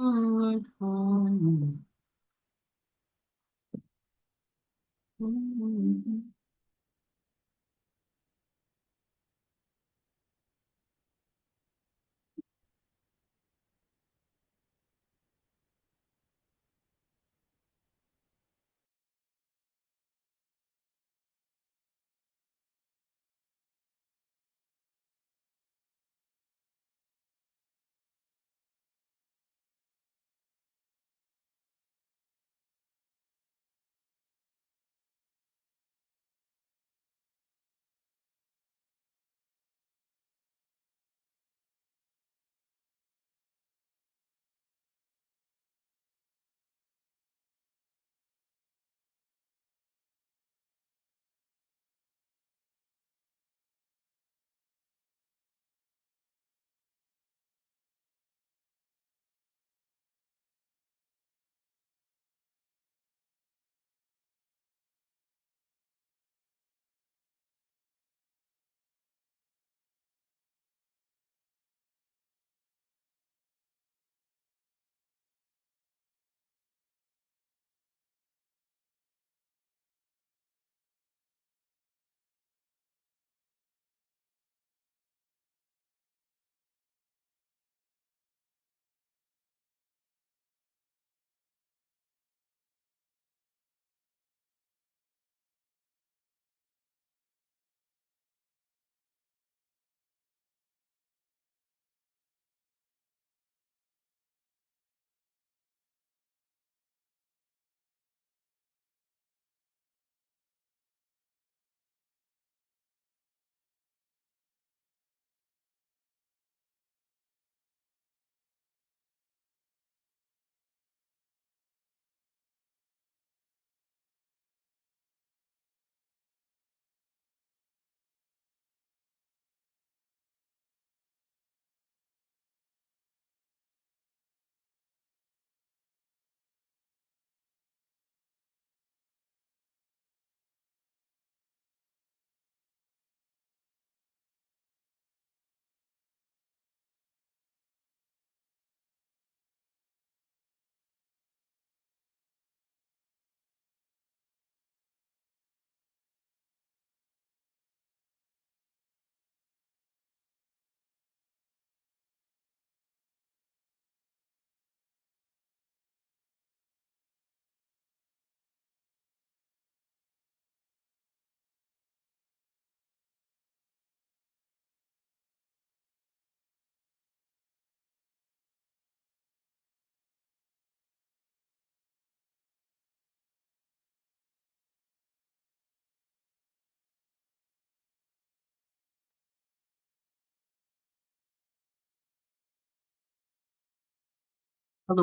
Hello,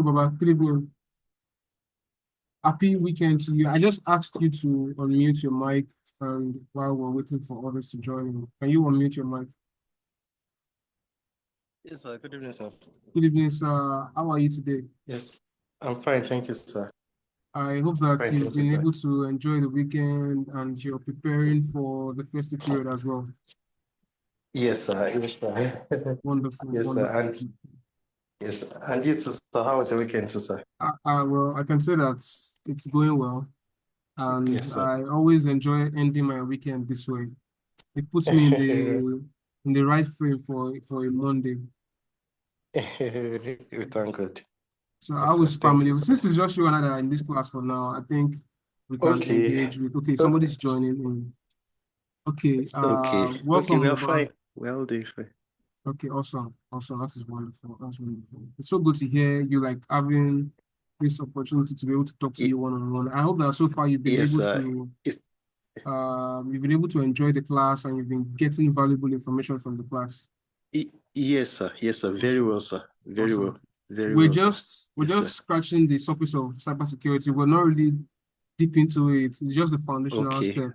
Baba. Good evening. Happy weekend to you. I just asked you to unmute your mic, and while we're waiting for others to join in, can you unmute your mic? Yes, sir. Good evening, sir. Good evening, sir. How are you today? Yes, I'm fine. Thank you, sir. I hope that Fine, you've thank you, been sir. able to enjoy the weekend and you're preparing for the festive period as well. Yes, sir. Yes, sir. Wonderful, Yes, sir. wonderful. And yes, and you too, sir. How was your weekend too, sir? Well, I can say that it's going well, and Yes, sir. I always enjoy ending my weekend this way. It puts me in the right frame for a Monday. We thank God. So I Yes, sir. was Thank you, family. sir. Since it's just you and I that are in this class for now, I think we can Okay. engage with. Okay, Okay. somebody's joining in. Okay, Okay. Okay, we welcome, are Baba. fine. We are all doing fine. Okay, awesome, awesome. That is wonderful. That's wonderful. It's so good to hear you like having this opportunity to be able to talk to Y- you one on one. I hope that so far you've been Yes, able sir. to It's, enjoy the class and you've been getting valuable information from the class. yes, sir. Yes, sir. Very Awesome, well, sir. Very well. awesome. Very We're well, sir. just we're Yes, just sir. scratching the surface of cybersecurity. We're not really deep into it. It's just the foundational Okay. step.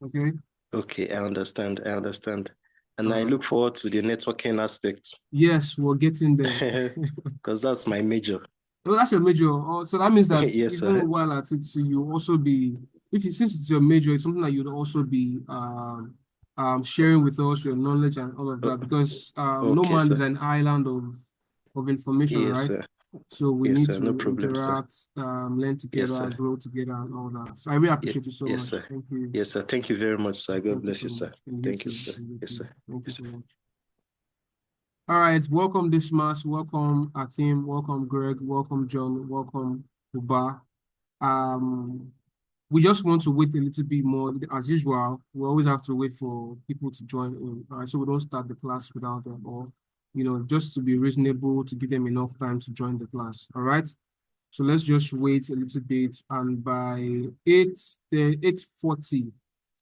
Okay. Okay, I understand. I understand. And All I right. look forward to the networking aspects Yes, we're getting there. because that's my major. Well, that's your major. So that means that Yes, even sir. while at it, so you also be, since it's your major, it's something that you'd also be sharing with us your knowledge and all of O- that, because no Okay, man is sir. an island of information, Yes, right? sir. So we Yes, need sir. No to problem, sir. interact, learn Yes, together, sir. grow together, and all that. So I really appreciate you so Yes, much. sir. Thank you. Yes, sir. Thank you very much, sir. God Thank you bless so you, sir. much. And you Thank you, too. sir. And you Yes, too. sir. Thank you Yes, so sir. much. All right. Welcome, Dismas. Welcome, Akim. Welcome, Greg. Welcome, John. Welcome, Uba. Um, we just want to wait a little bit more. As usual, we always have to wait for people to join in. All right. So we don't start the class without them, or just to be reasonable to give them enough time to join the class. All right. So let's just wait a little bit, and by 8:40,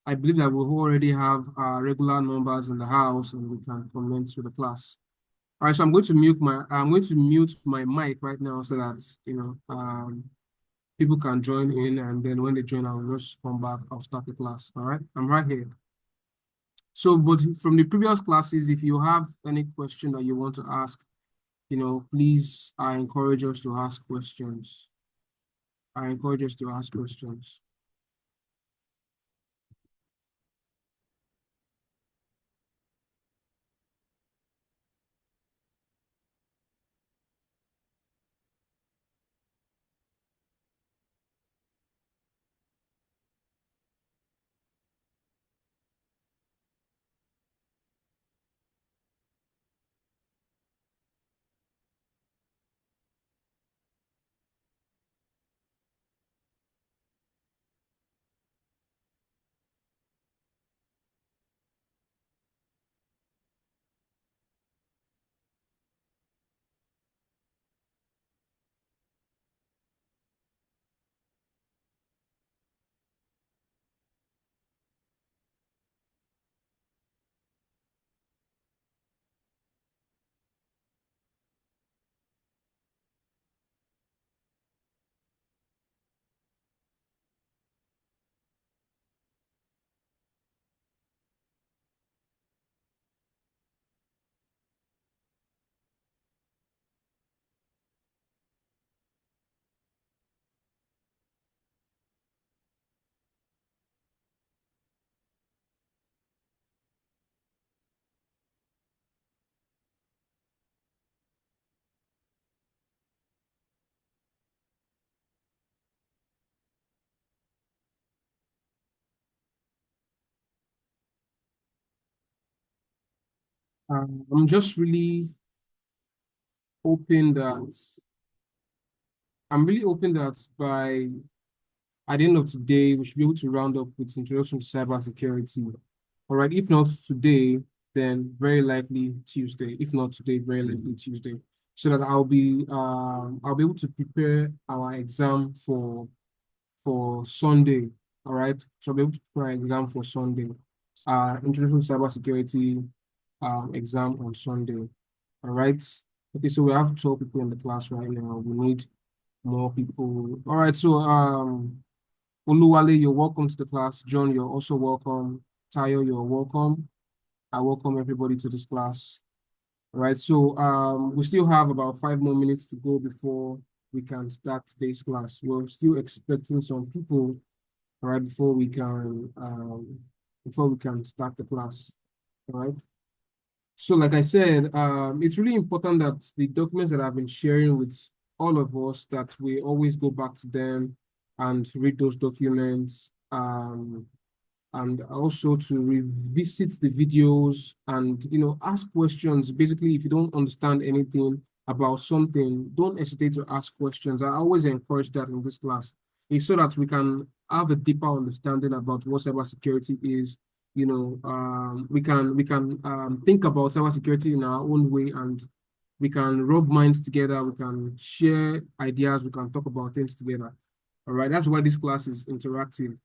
I believe that we already have our regular numbers in the house, and we can commence with the class. All right, so I'm going to mute my mic right now so that people can join in, and then when they join, I'll just come back. I'll start the class. All right, I'm right here. So, but from the previous classes, if you have any question that you want to ask, please, I encourage us to ask questions. I encourage us to ask questions. I'm just really hoping that I'm really hoping that by at the end of today, we should be able to round up with introduction to cybersecurity. All right, if not today, then very likely Tuesday. If not today, very likely Tuesday. So that I'll be able to prepare our exam for Sunday. All right, so I'll be able to prepare our exam for Sunday. Introduction to cybersecurity exam on Sunday. All right. Okay, so we have 12 people in the class right now. We need more people. All right, so Oluwale, you're welcome to the class. John, you're also welcome. Tayo, you're welcome. I welcome everybody to this class. All right, so we still have about 5 more minutes to go before we can start today's class. We're still expecting some people, all right, before we can start the class. All right. So, like I said, it's really important that the documents that I've been sharing with all of us, that we always go back to them and read those documents. And also to revisit the videos and ask questions. Basically, if you don't understand anything about something, don't hesitate to ask questions. I always encourage that in this class. It's so that we can have a deeper understanding about what cybersecurity is. We can think about cybersecurity in our own way, and we can rub minds together, we can share ideas, we can talk about things together. All right, that's why this class is interactive.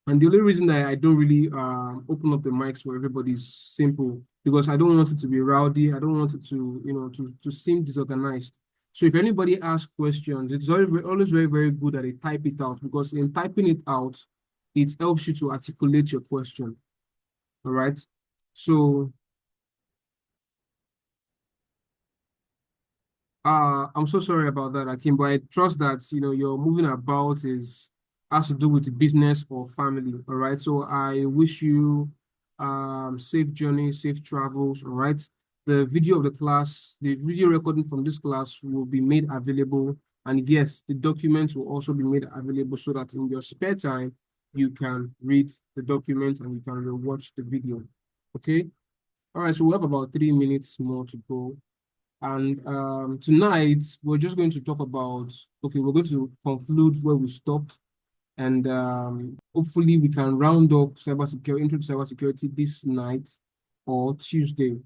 And the only reason that I don't really open up the mics for everybody is simple, because I don't want it to be rowdy. I don't want it to, to seem disorganized. So if anybody asks questions, it's always very, very good that they type it out, because in typing it out, it helps you to articulate your question. All right. So I'm so sorry about that, Akim, but I trust that your moving about is has to do with the business or family. All right. So I wish you safe journey, safe travels. All right. the video of the class, the video recording from this class will be made available. And yes, the documents will also be made available so that in your spare time, you can read the documents and you can rewatch the video. Okay. All right. So we have about 3 minutes more to go. And tonight, we're just going to talk about, okay, we're going to conclude where we stopped. And hopefully we can round up cybersecurity, intro to cybersecurity this night or Tuesday.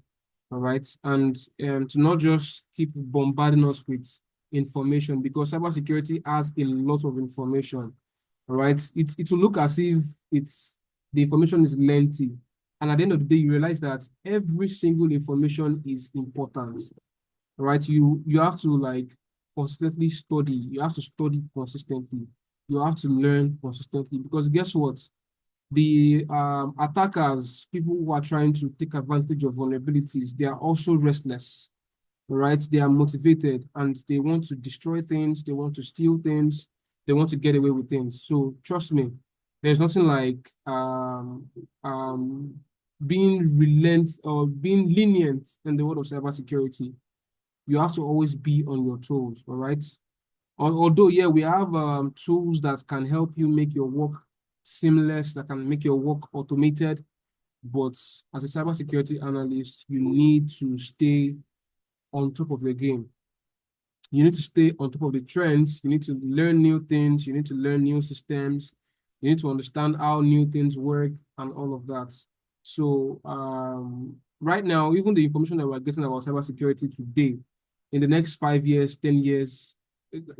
All right. And to not just keep bombarding us with information, because cybersecurity has a lot of information. All right. It will look as if the information is lengthy. And at the end of the day, you realize that every single information is important. All right. You have to like consistently study. You have to study consistently. You have to learn consistently, because guess what? The attackers, people who are trying to take advantage of vulnerabilities, they are also restless, right? They are motivated and they want to destroy things, they want to steal things, they want to get away with things. So trust me, there's nothing like being relent or being lenient in the world of cybersecurity. You have to always be on your toes, all right? Although, yeah, we have tools that can help you make your work seamless, that can make your work automated. But as a cybersecurity analyst, you need to stay on top of your game. You need to stay on top of the trends. You need to learn new things. You need to learn new systems. You need to understand how new things work and all of that. So right now, even the information that we're getting about cybersecurity today, in the next 5 years, 10 years,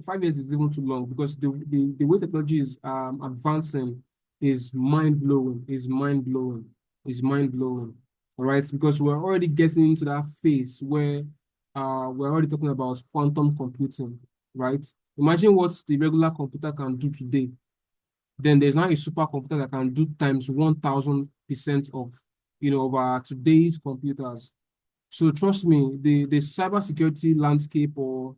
5 years is even too long, because the way technology is advancing is mind blowing, is mind blowing. All right, because we're already getting into that phase where we're already talking about quantum computing, right? Imagine what the regular computer can do today. Then there's now a supercomputer that can do times 1000% of, of our today's computers. So trust me, the cybersecurity landscape, or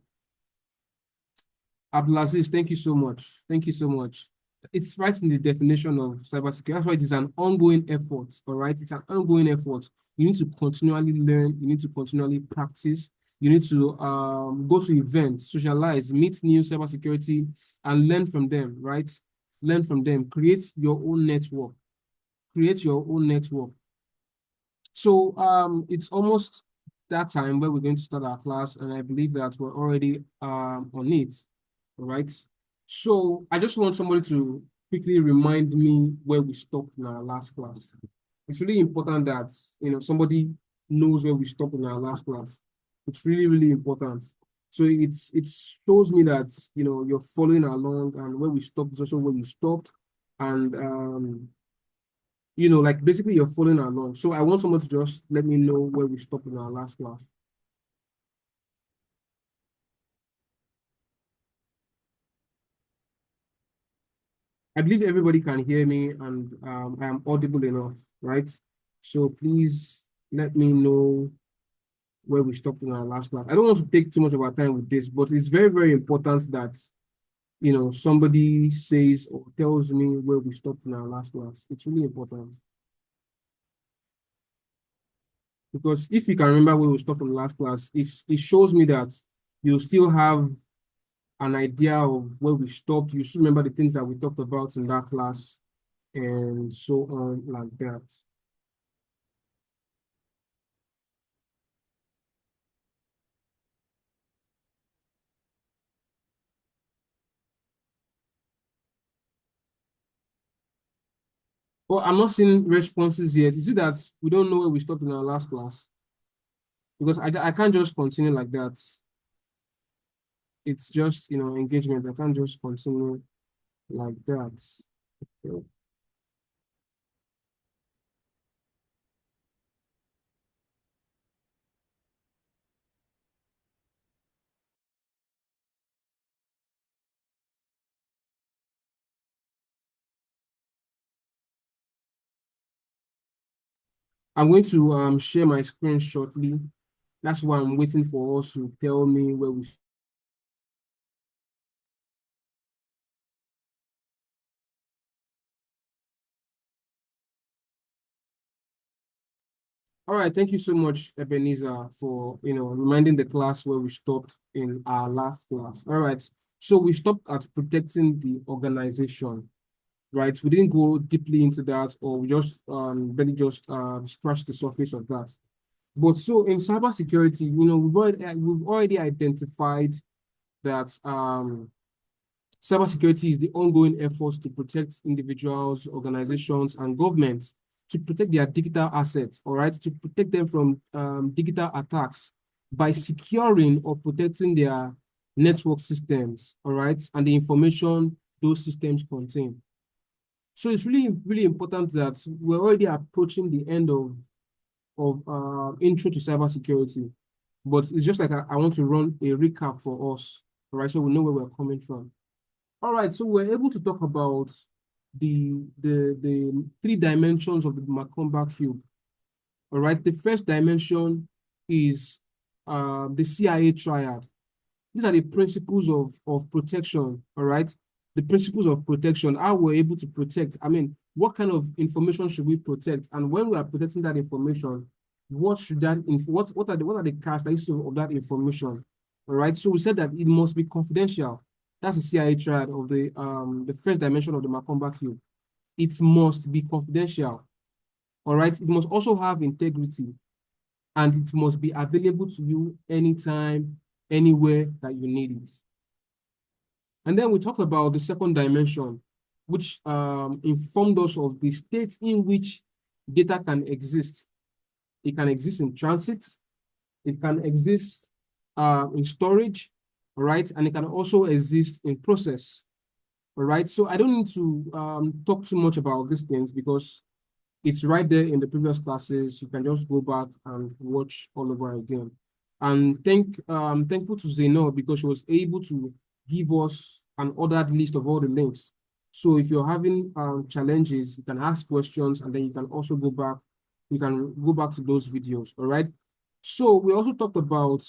Abdulaziz, thank you so much. Thank you so much. It's right in the definition of cybersecurity. That's why it is an ongoing effort, all right? It's an ongoing effort. You need to continually learn. You need to continually practice. You need to go to events, socialize, meet new cybersecurity, and learn from them, right? Learn from them. Create your own network. Create your own network. So it's almost that time where we're going to start our class, and I believe that we're already on it. All right. So I just want somebody to quickly remind me where we stopped in our last class. It's really important that somebody knows where we stopped in our last class. It's really, really important. So it shows me that you're following along, and where we stopped is also where we stopped. And like basically you're following along. So I want someone to just let me know where we stopped in our last class. I believe everybody can hear me, and I am audible enough, right? So please let me know where we stopped in our last class. I don't want to take too much of our time with this, but it's very, very important that somebody says or tells me where we stopped in our last class. It's really important, because if you can remember where we stopped in the last class, it shows me that you still have an idea of where we stopped. You should remember the things that we talked about in that class, and so on like that. Well, I'm not seeing responses yet. Is it that we don't know where we stopped in our last class? Because I can't just continue like that. It's just, engagement. I can't just continue like that. Okay. I'm going to share my screen shortly. That's why I'm waiting for us to tell me where we. All right, thank you so much, Ebenezer, for reminding the class where we stopped in our last class. All right, so we stopped at protecting the organization, right? We didn't go deeply into that, or we just barely just scratched the surface of that. But so in cybersecurity, we've already identified that cybersecurity is the ongoing efforts to protect individuals, organizations, and governments to protect their digital assets, all right, to protect them from digital attacks by securing or protecting their network systems, all right, and the information those systems contain. So it's really, really important that we're already approaching the end of intro to cybersecurity, but it's just like I want to run a recap for us, all right, so we know where we're coming from. All right, so we're able to talk about the three dimensions of the Macomba cube. All right, the first dimension is the CIA triad. These are the principles of protection. All right, the principles of protection. How we're able to protect. I mean, what kind of information should we protect? And when we are protecting that information, what should that what are the characteristics of that information? All right, so we said that it must be confidential. That's the CIA triad of the first dimension of the Macomba cube. It must be confidential. All right. It must also have integrity, and it must be available to you anytime, anywhere that you need it. And then we talked about the second dimension, which informed us of the state in which data can exist. It can exist in transit. It can exist in storage, all right? And it can also exist in process, all right? So I don't need to talk too much about these things because it's right there in the previous classes. You can just go back and watch all over again. And thankful to Zeno because she was able to give us an ordered list of all the links. So if you're having challenges, you can ask questions and then you can also go back. You can go back to those videos. All right. So we also talked about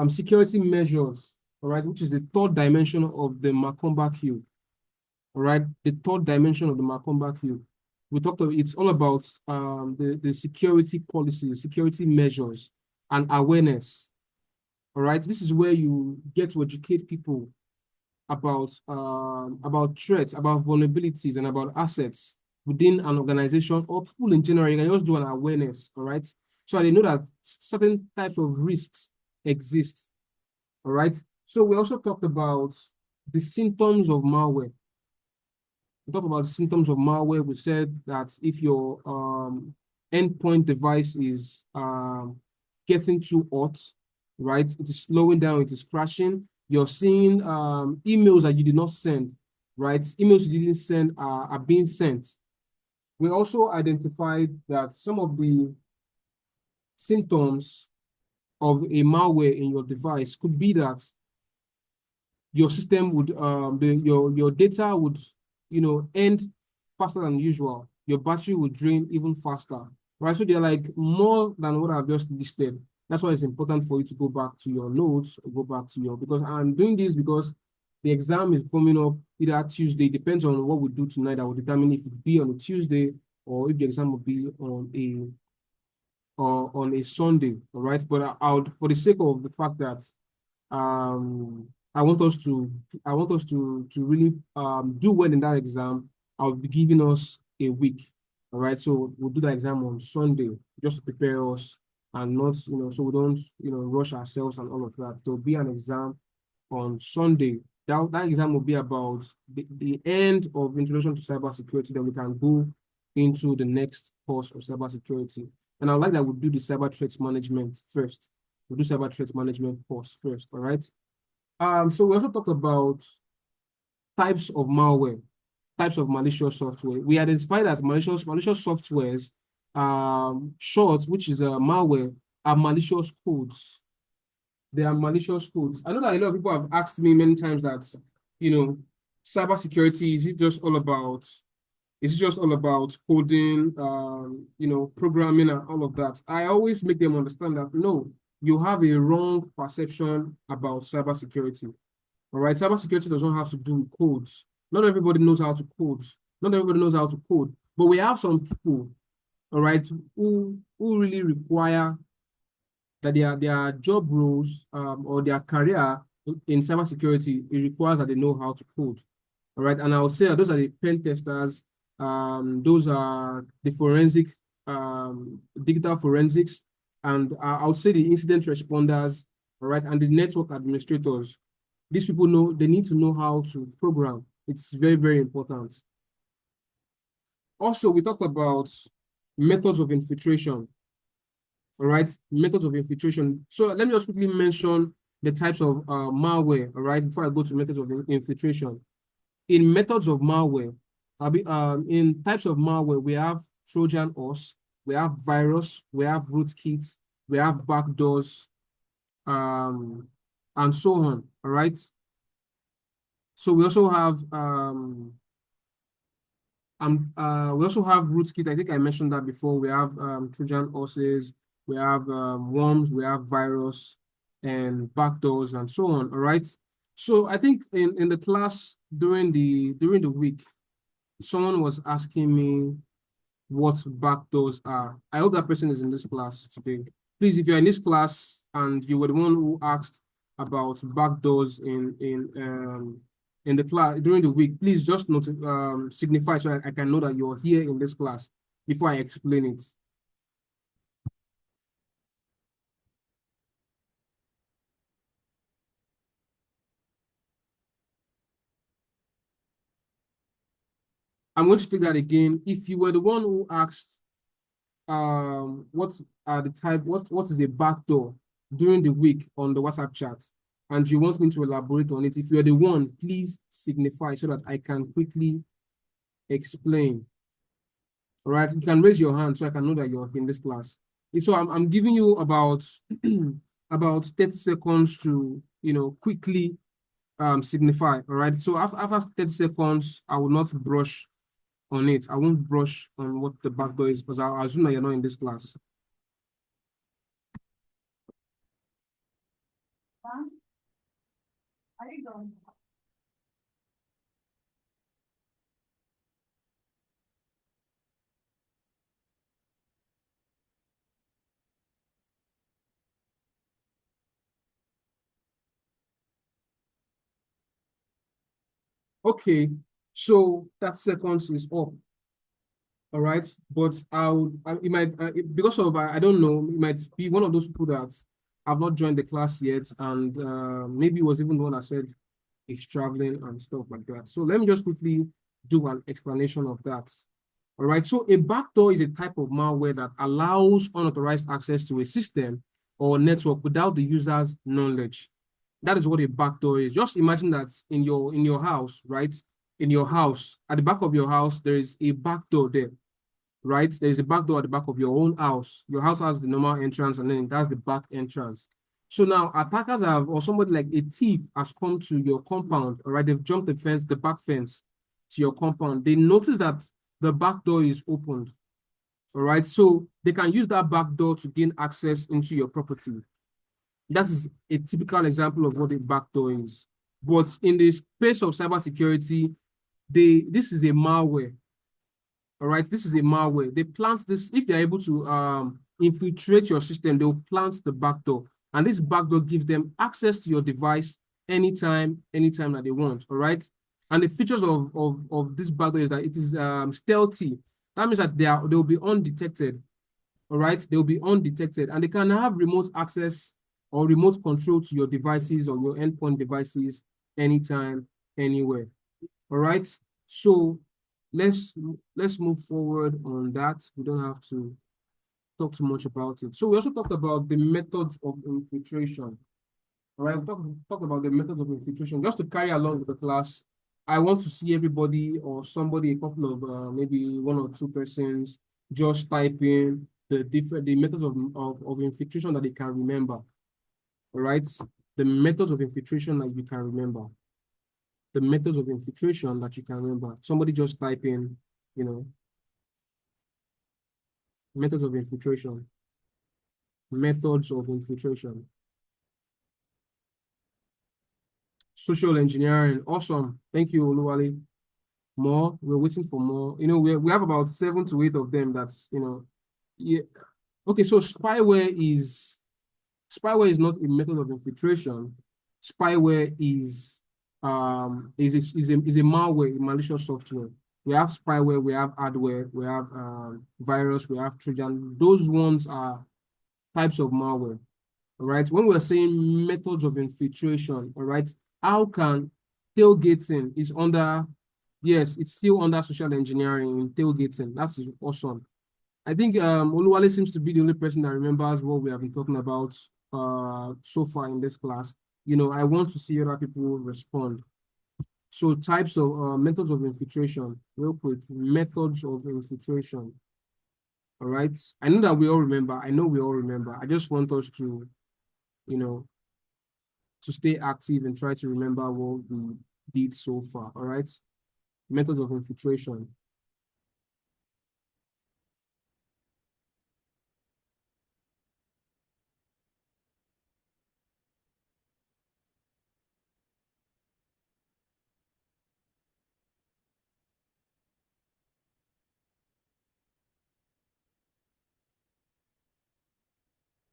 security measures, all right, which is the third dimension of the Macomba cube. All right, the third dimension of the Macomba cube. We talked about it's all about the security policies, security measures, and awareness. All right, this is where you get to educate people about threats, about vulnerabilities, and about assets within an organization or people in general. You can just do an awareness. All right, so they know that certain types of risks exist. All right, so we also talked about the symptoms of malware. We talked about the symptoms of malware. We said that if your endpoint device is getting too hot, right? It is slowing down, it is crashing. You're seeing emails that you did not send, right? Emails you didn't send are being sent. We also identified that some of the symptoms of a malware in your device could be that your system would your data would end faster than usual. Your battery would drain even faster, right? So they're like more than what I've just listed. That's why it's important for you to go back to your notes or go back to your, because I'm doing this because the exam is coming up either Tuesday. Depends on what we do tonight. I will determine if it be on a Tuesday or if the exam will be on a Sunday. All right, but I would, for the sake of the fact that I want us to really do well in that exam. I'll be giving us a week. All right. So we'll do the exam on Sunday just to prepare us and not, so we don't, rush ourselves and all of that. There'll be an exam on Sunday. That exam will be about the end of Introduction to Cybersecurity. Then we can go into the next course of cybersecurity. And I like that we'll do the cyber threats management first. We'll do cyber threats management course first. All right. So we also talked about types of malware, types of malicious software. We identified that malicious softwares, short, which is a malware, are malicious codes. They are malicious codes. I know that a lot of people have asked me many times that, cybersecurity, is it just all about coding, programming and all of that? I always make them understand that no, you have a wrong perception about cybersecurity. All right, cybersecurity does not have to do with codes. Not everybody knows how to code. Not everybody knows how to code. But we have some people all right, who really require that their job roles or their career in cybersecurity, it requires that they know how to code. All right. And I would say that those are the pen testers, those are the forensic, digital forensics, and I would say the incident responders, all right, and the network administrators. These people know they need to know how to program. It's very, very important. Also, we talked about methods of infiltration. All right, methods of infiltration. So let me just quickly mention the types of malware, all right, before I go to methods of infiltration. In methods of malware, in types of malware, we have Trojan horse, we have virus, we have rootkits, we have backdoors, and so on, all right? So we also have rootkit. I think I mentioned that before. We have Trojan horses, we have worms, we have virus, and backdoors, and so on. All right. So I think in the class during the week, someone was asking me what backdoors are. I hope that person is in this class today. Please, if you're in this class and you were the one who asked about backdoors in the class during the week, please just signify so I can know that you're here in this class before I explain it. I'm going to take that again. If you were the one who asked what are the type, what is a backdoor during the week on the WhatsApp chat, and you want me to elaborate on it, if you're the one, please signify so that I can quickly explain. All right, you can raise your hand so I can know that you're in this class. So I'm giving you about about 30 seconds to quickly signify. All right. So after 30 seconds, I will not brush on it. I won't brush on what the backdoor is because I'll assume that you're not in this class. Are you going? Okay, so that seconds is up. All right, but it might because of I don't know, it might be one of those people that have not joined the class yet, and maybe it was even the one that said he's traveling and stuff like that. So let me just quickly do an explanation of that. All right, so a backdoor is a type of malware that allows unauthorized access to a system or network without the user's knowledge. That is what a backdoor is. Just imagine that in your house, right? In your house, at the back of your house, there is a backdoor there, right? There is a backdoor at the back of your own house. Your house has the normal entrance, and then that's the back entrance. So now attackers have, or somebody like a thief has come to your compound, all right? They've jumped the fence, the back fence to your compound. They notice that the back door is opened, all right? So they can use that back door to gain access into your property. That is a typical example of what a backdoor is. But in the space of cybersecurity, this is a malware. All right, this is a malware. They plant this, if they're able to infiltrate your system, they'll plant the backdoor. And this backdoor gives them access to your device anytime that they want. All right. And the features of this backdoor is that it is stealthy. That means that they'll be undetected. All right, they'll be undetected, and they can have remote access or remote control to your devices or your endpoint devices anytime, anywhere. All right. So let's move forward on that. We don't have to talk too much about it. So we also talked about the methods of infiltration. All right, we talked about the methods of infiltration. Just to carry along with the class, I want to see everybody or somebody, a couple of maybe one or two persons, just type in the methods of infiltration that they can remember. All right, the methods of infiltration that you can remember. The methods of infiltration that you can remember. Somebody just type in, methods of infiltration. Methods of infiltration. Social engineering. Awesome. Thank you, Oluwale. More. We're waiting for more. We have about 7 to 8 of them that's, Yeah. Okay, so spyware is not a method of infiltration. Spyware is a malware, a malicious software. We have spyware, we have hardware, we have virus, we have Trojan. Those ones are types of malware. All right. When we're saying methods of infiltration, all right, how can tailgating is under, yes, it's still under social engineering in tailgating. That's awesome. I think Oluwale seems to be the only person that remembers what we have been talking about so far in this class. I want to see other people respond. So types of methods of infiltration, real quick, methods of infiltration. All right. I know that we all remember. I know we all remember. I just want us to, you know, to stay active and try to remember what we did so far. All right. Methods of infiltration.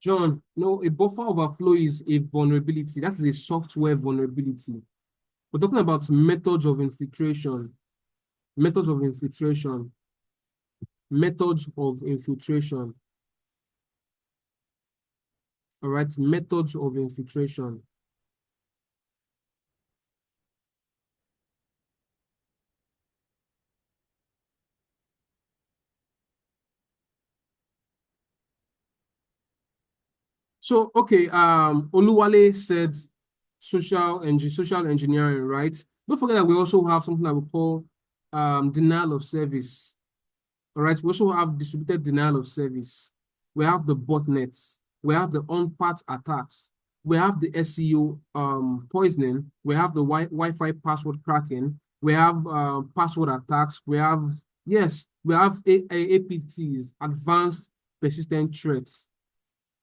John, no, a buffer overflow is a vulnerability. That is a software vulnerability. We're talking about methods of infiltration, methods of infiltration, methods of infiltration. All right, methods of infiltration. So, okay, Oluwale said social engineering, right? Don't forget that we also have something that we call denial of service. All right. We also have distributed denial of service. We have the botnets. We have the on-path attacks. We have the SEO poisoning. We have the Wi-Fi password cracking. We have password attacks. We have, yes, we have APTs, advanced persistent threats.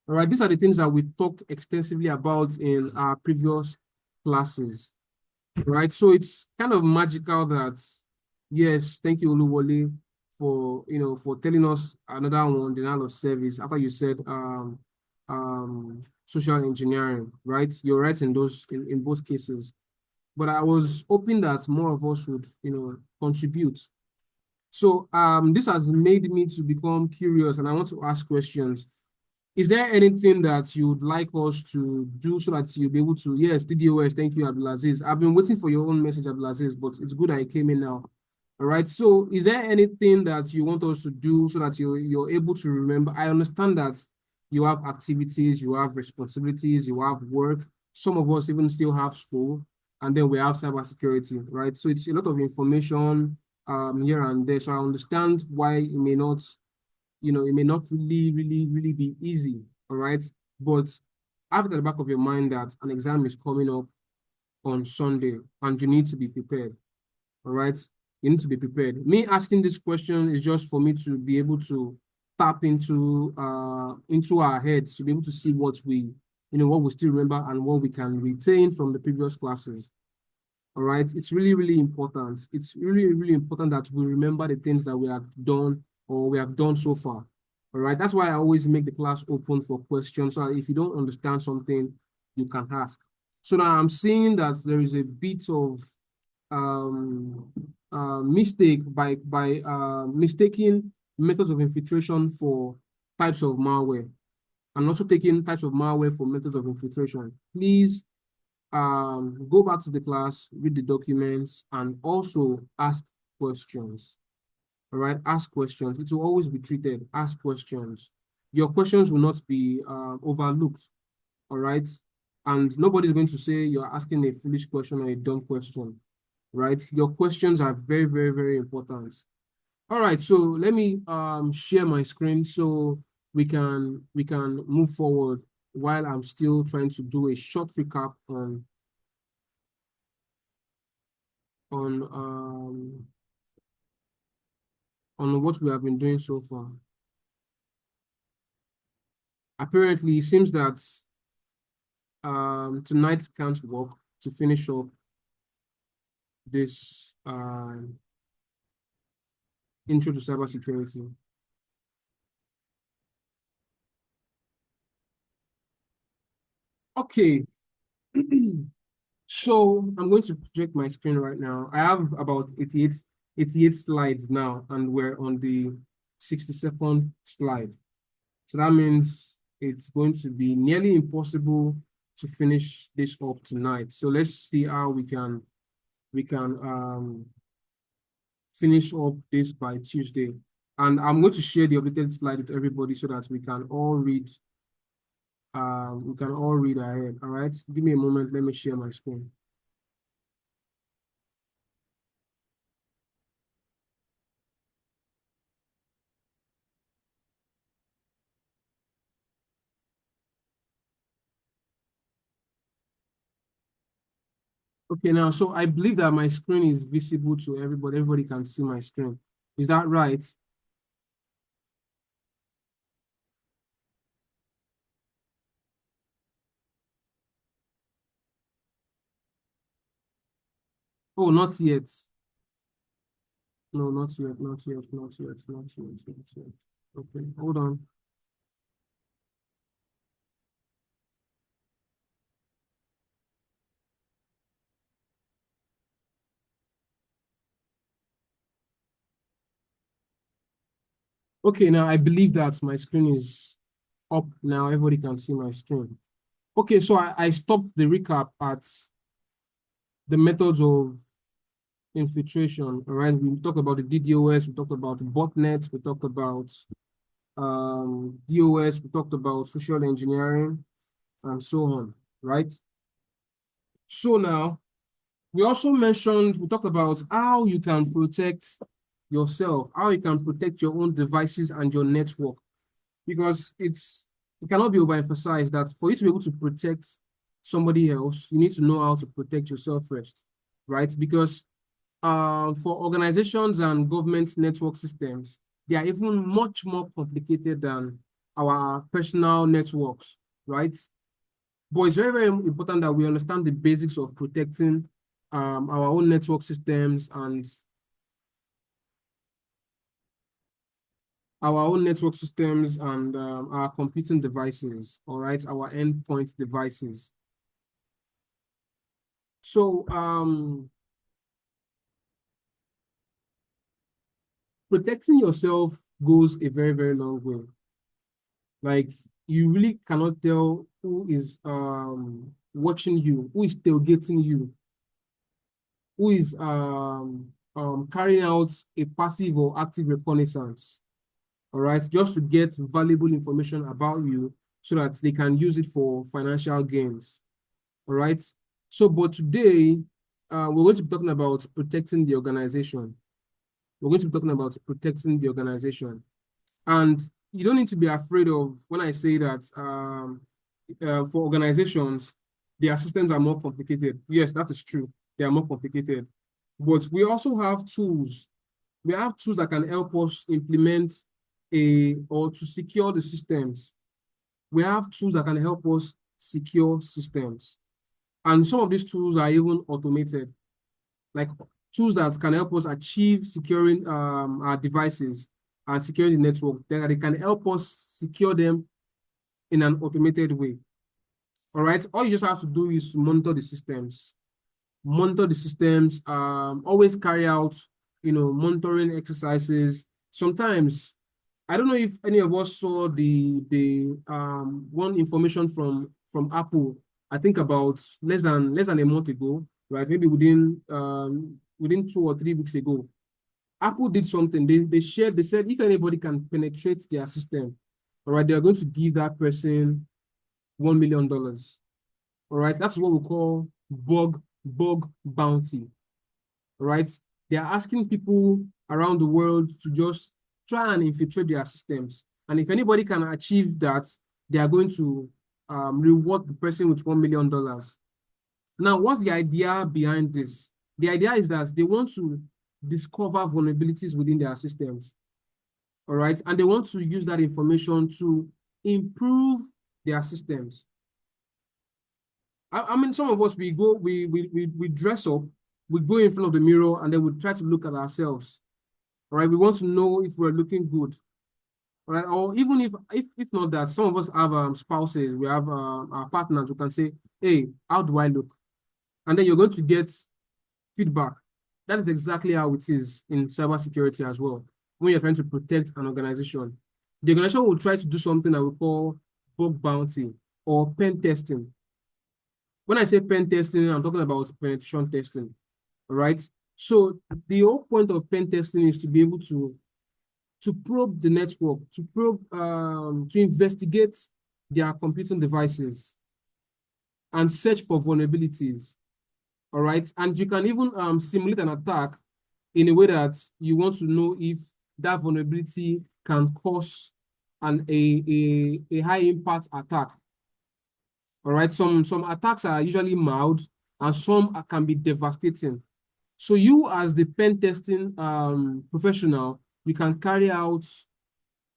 All right. These are the things that we talked extensively about in our previous classes. Right. So it's kind of magical that, yes, thank you, Oluwole, for telling us another one, denial of service, after you said social engineering, right? You're right in in both cases. But I was hoping that more of us would, contribute. So this has made me to become curious and I want to ask questions. Is there anything that you would like us to do so that you'll be able to? Yes, DDoS, thank you, Abdulaziz. I've been waiting for your own message, Abdulaziz, but it's good I came in now. All right. So, is there anything that you want us to do so that you're able to remember? I understand that you have activities, you have responsibilities, you have work. Some of us even still have school, and then we have cybersecurity, right? So it's a lot of information here and there. So I understand why it may not it may not really be easy, all right? But have it at the back of your mind that an exam is coming up on Sunday and you need to be prepared, all right? You need to be prepared. Me asking this question is just for me to be able to tap into our heads to be able to see what we still remember and what we can retain from the previous classes. All right. It's really important. It's really important that we remember the things that we have done or we have done so far. All right. That's why I always make the class open for questions. So if you don't understand something, you can ask. So now I'm seeing that there is a bit of um, mistake by mistaking methods of infiltration for types of malware and also taking types of malware for methods of infiltration. Please go back to the class, read the documents, and also ask questions. All right, ask questions. It will always be treated. Ask questions. Your questions will not be overlooked. All right, and nobody's going to say you're asking a foolish question or a dumb question. Right, your questions are very important. All right, so let me share my screen so we can move forward while I'm still trying to do a short recap on on what we have been doing so far. Apparently, it seems that tonight can't work to finish up this intro to cybersecurity. Okay. So I'm going to project my screen right now. I have about 88 slides now, and we're on the 62nd slide. So that means it's going to be nearly impossible to finish this up tonight. So let's see how we can finish up this by Tuesday. And I'm going to share the updated slide with everybody so that we can all read ahead. All right. Give me a moment. Let me share my screen. Okay, now, so I believe that my screen is visible to everybody. Everybody can see my screen. Is that right? Oh, not yet. No, not yet, not yet, not yet, not yet, not yet. Okay, hold on. Okay, now I believe that my screen is up now. Everybody can see my screen. Okay, so I stopped the recap at the methods of infiltration. All right, we talked about the DDoS, we talked about botnets, we talked about DOS, we talked about social engineering, and so on, right? So now, we talked about how you can protect yourself, how you can protect your own devices and your network, because it cannot be overemphasized that for you to be able to protect somebody else, you need to know how to protect yourself first, right? Because for organizations and government network systems, they are even much more complicated than our personal networks, right? But it's very, very important that we understand the basics of protecting our own network systems and our computing devices, all right, our endpoint devices. So protecting yourself goes a very, very long way. Like you really cannot tell who is watching you, who is tailgating you, who is carrying out a passive or active reconnaissance, all right, just to get valuable information about you so that they can use it for financial gains, all right? So, but today, we're going to be talking about protecting the organization. We're going to be talking about protecting the organization. And you don't need to be afraid of when I say that for organizations, their systems are more complicated. Yes, that is true. They are more complicated. But we also have tools. We have tools that can help us implement or to secure the systems. We have tools that can help us secure systems. And some of these tools are even automated, like tools that can help us achieve securing our devices and securing the network. They can help us secure them in an automated way. All right. All you just have to do is to monitor the systems. Monitor the systems. Always carry out, monitoring exercises. Sometimes I don't know if any of us saw the one information from Apple. I think about less than a month ago, right? Maybe within 2 or 3 weeks ago. Apple did something. They said if anybody can penetrate their system, all right, they're going to give that person $1 million. All right, that's what we call bug bounty. All right, they are asking people around the world to just try and infiltrate their systems. And if anybody can achieve that, they are going to reward the person with $1 million. Now, what's the idea behind this? The idea is that they want to discover vulnerabilities within their systems. All right, and they want to use that information to improve their systems. I mean, some of us, we dress up, we go in front of the mirror, and then we try to look at ourselves. All right, we want to know if we're looking good. right? Or even if not that, some of us have spouses, we have our partners who can say, hey, how do I look? And then you're going to get feedback. That is exactly how it is in cybersecurity as well. When you're trying to protect an organization, the organization will try to do something that we call bug bounty or pen testing. When I say pen testing, I'm talking about penetration testing, all right? So the whole point of pen testing is to be able to probe the network, to probe, to investigate their computing devices and search for vulnerabilities. All right. And you can even simulate an attack in a way that you want to know if that vulnerability can cause a high impact attack. All right. Some attacks are usually mild and some can be devastating. So you as the pen testing professional, you can carry out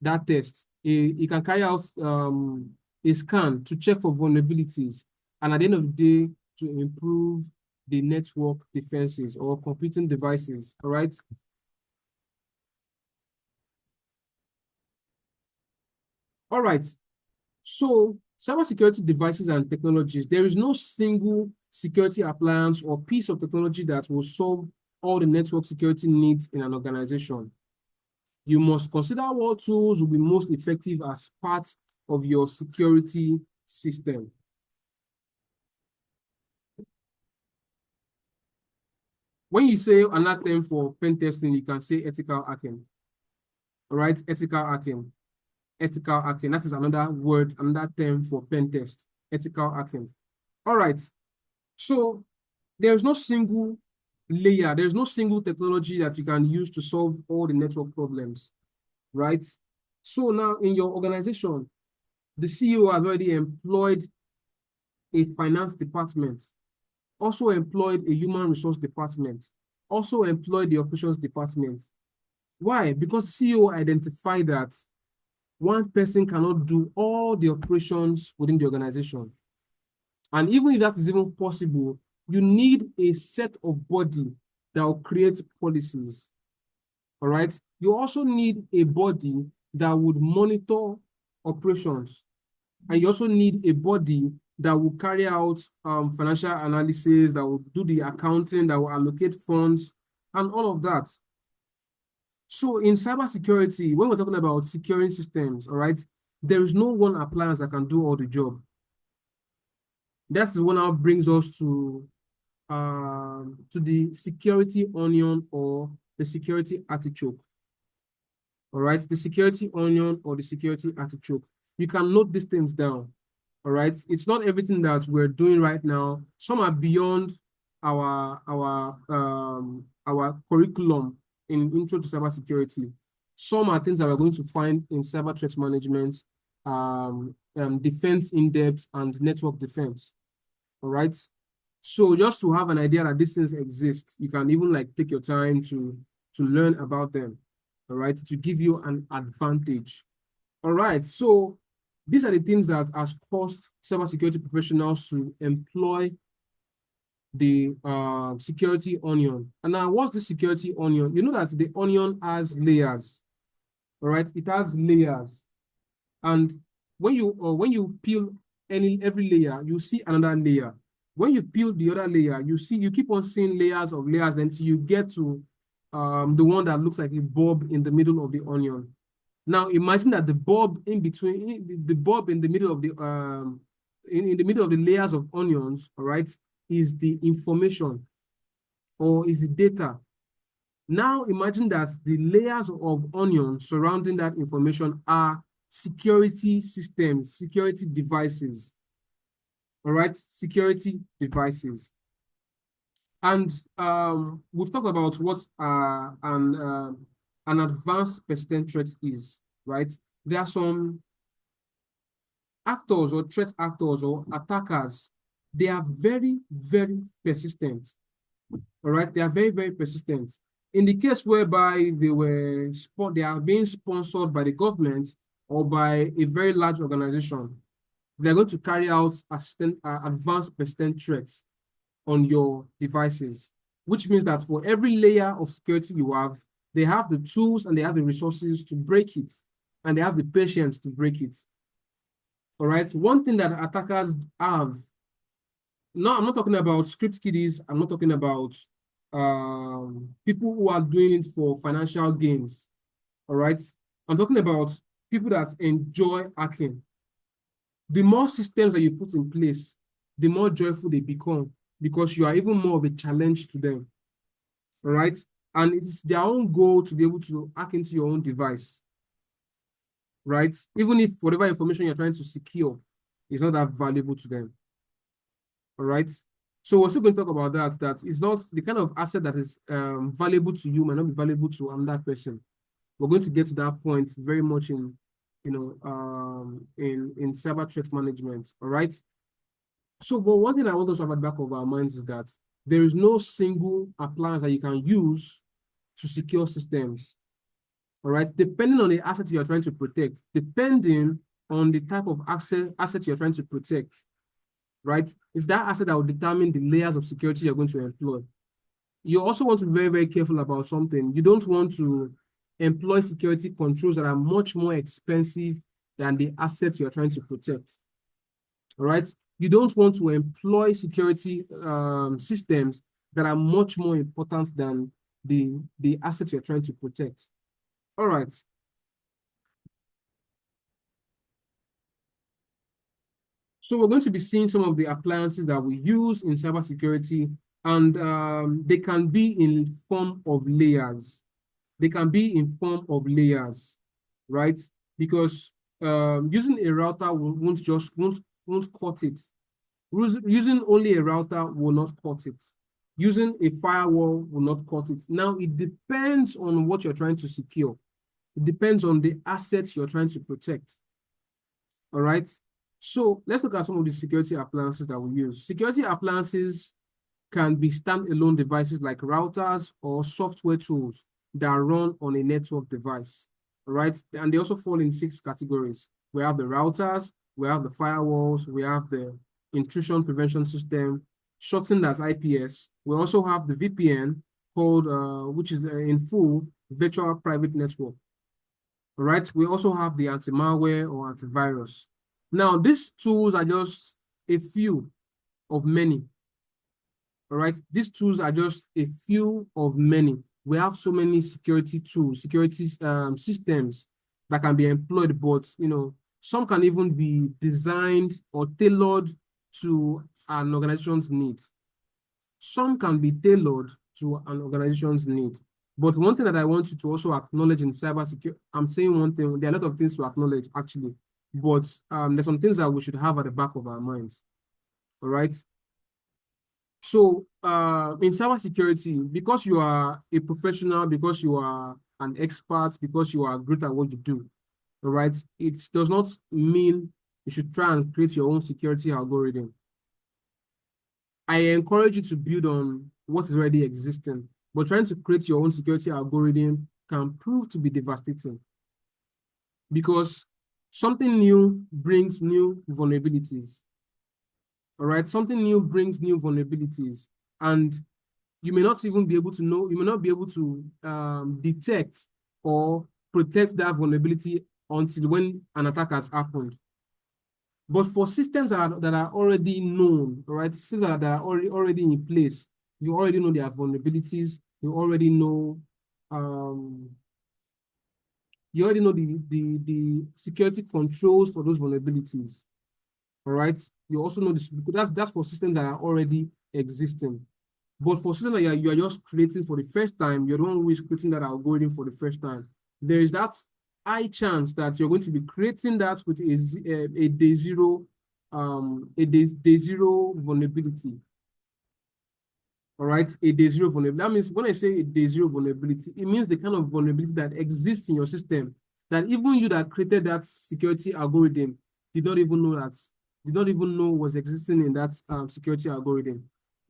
that test. You can carry out a scan to check for vulnerabilities. And at the end of the day, to improve the network defenses or computing devices. All right. All right. So cybersecurity devices and technologies, there is no single security appliance or piece of technology that will solve all the network security needs in an organization. You must consider what tools will be most effective as part of your security system. When you say another term for pen testing, you can say ethical hacking. All right, ethical hacking. Ethical hacking. That is another word, another term for pen test. Ethical hacking. All right. So there's no single layer, there's no single technology that you can use to solve all the network problems, right? So now in your organization, the CEO has already employed a finance department, also employed a human resource department, also employed the operations department. Why? Because the CEO identified that one person cannot do all the operations within the organization. And even if that is even possible, you need a set of body that will create policies. All right. You also need a body that would monitor operations. And you also need a body that will carry out financial analysis, that will do the accounting, that will allocate funds, and all of that. So in cybersecurity, when we're talking about securing systems, all right, there is no one appliance that can do all the job. That's what now brings us to the security onion or the security artichoke. All right, the security onion or the security artichoke. You can note these things down. All right, it's not everything that we're doing right now. Some are beyond our curriculum in intro to cybersecurity. Some are things that we're going to find in cyber threat management, defense in depth, and network defense. All right. So just to have an idea that these things exist, you can even like take your time to learn about them. All right, to give you an advantage. All right. So these are the things that has caused cybersecurity professionals to employ the security onion. And now, what's the security onion? You know that the onion has layers. All right, it has layers, and when you peel every layer, you see another layer. When you peel the other layer, you keep on seeing layers of layers until you get to the one that looks like a bulb in the middle of the onion. Now imagine that the bulb in between, the bulb in the middle of the in the middle of the layers of onions, all right, is the information or is the data. Now imagine that the layers of onion surrounding that information are security systems, security devices. All right, security devices. And we've talked about what an advanced persistent threat is, right? There are some actors or threat actors or attackers. They are very, very persistent. All right, they are very, very persistent. In the case whereby they are being sponsored by the government or by a very large organization, they're going to carry out advanced persistent threats on your devices, which means that for every layer of security you have, they have the tools and they have the resources to break it. and they have the patience to break it. All right. One thing that attackers have, no, I'm not talking about script kiddies. I'm not talking about people who are doing it for financial gains. All right. I'm talking about people that enjoy hacking. The more systems that you put in place, the more joyful they become because you are even more of a challenge to them. All right. And it's their own goal to be able to hack into your own device. Right. Even if whatever information you're trying to secure is not that valuable to them. All right. So we're still going to talk about that. That is not the kind of asset that is valuable to you, might not be valuable to another person. We're going to get to that point very much in, in cyber threat management. All right. So, but one thing I want us to have at the back of our minds is that there is no single appliance that you can use to secure systems. All right. Depending on the asset you're trying to protect, depending on the type of asset you're trying to protect, right? It's that asset that will determine the layers of security you're going to employ. You also want to be very, very careful about something. You don't want to employ security controls that are much more expensive than the assets you're trying to protect. All right? You don't want to employ security systems that are much more important than the assets you're trying to protect. All right. So we're going to be seeing some of the appliances that we use in cybersecurity, and they can be in form of layers. They can be in form of layers, right? Because using a router won't cut it. Using only a router will not cut it. Using a firewall will not cut it. Now, it depends on what you're trying to secure. It depends on the assets you're trying to protect. All right. So let's look at some of the security appliances that we use. Security appliances can be standalone devices like routers or software tools that run on a network device. All right. And they also fall in 6 categories. We have the routers, we have the firewalls, we have the intrusion prevention system, shortened as IPS. We also have the VPN called, which is in full virtual private network. All right. We also have the anti-malware or antivirus. Now, these tools are just a few of many. All right. These tools are just a few of many. We have so many security tools, security systems that can be employed, but some can even be designed or tailored to an organization's need. Some can be tailored to an organization's need. But one thing that I want you to also acknowledge in cybersecurity, I'm saying one thing, there are a lot of things to acknowledge actually, but there's some things that we should have at the back of our minds. All right. So in cybersecurity, because you are a professional, because you are an expert, because you are great at what you do, all right, it does not mean you should try and create your own security algorithm. I encourage you to build on what is already existing, but trying to create your own security algorithm can prove to be devastating because something new brings new vulnerabilities. All right, something new brings new vulnerabilities, and you may not even be able to know, you may not be able to detect or protect that vulnerability until when an attack has happened. But for systems that are already known, all right, systems that are already in place, you already know their vulnerabilities, you already know the security controls for those vulnerabilities. All right. You also know this because that's for systems that are already existing. But for systems that you are just creating for the first time, you're the one who is creating that algorithm for the first time. There is that high chance that you're going to be creating that with a day zero, day zero vulnerability. All right, a day zero vulnerability. That means when I say a day zero vulnerability, it means the kind of vulnerability that exists in your system that even you that created that security algorithm did not even know was existing in that security algorithm.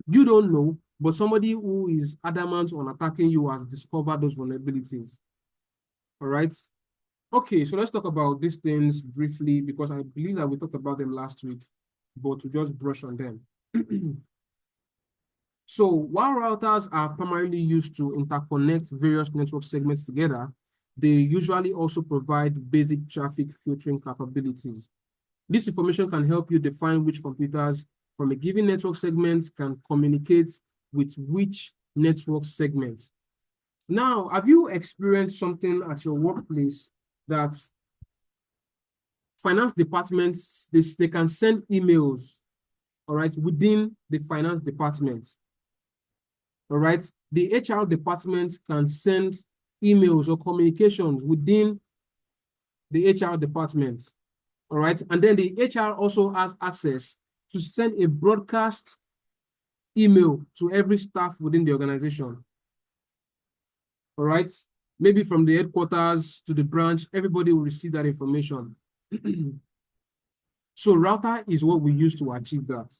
You don't know, but somebody who is adamant on attacking you has discovered those vulnerabilities. All right. Okay, so let's talk about these things briefly because I believe that we talked about them last week, but to just brush on them. So while routers are primarily used to interconnect various network segments together, they usually also provide basic traffic filtering capabilities. This information can help you define which computers from a given network segment can communicate with which network segment. Now, have you experienced something at your workplace that finance departments, they can send emails, all right, within the finance department, all right? The HR department can send emails or communications within the HR department, all right? And then the HR also has access to send a broadcast email to every staff within the organization, all right? Maybe from the headquarters to the branch, everybody will receive that information. So router is what we use to achieve that,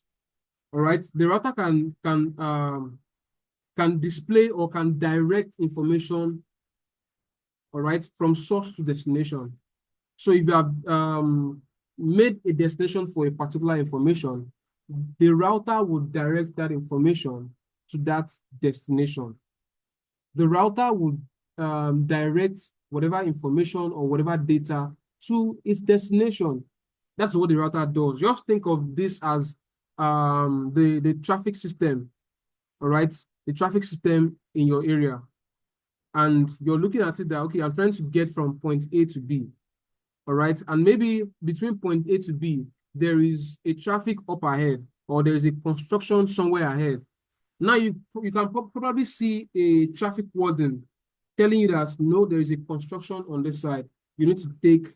all right? The router can display or can direct information, all right, from source to destination. So if you have made a destination for a particular information, the router will direct that information to that destination. The router will direct whatever information or whatever data to its destination. That's what the router does. Just think of this as the traffic system, all right? The traffic system in your area. And you're looking at it that, okay, I'm trying to get from point A to B, all right? And maybe between point A to B, there is a traffic up ahead, or there is a construction somewhere ahead. Now you can probably see a traffic warden telling you that, no, there is a construction on this side. You need to take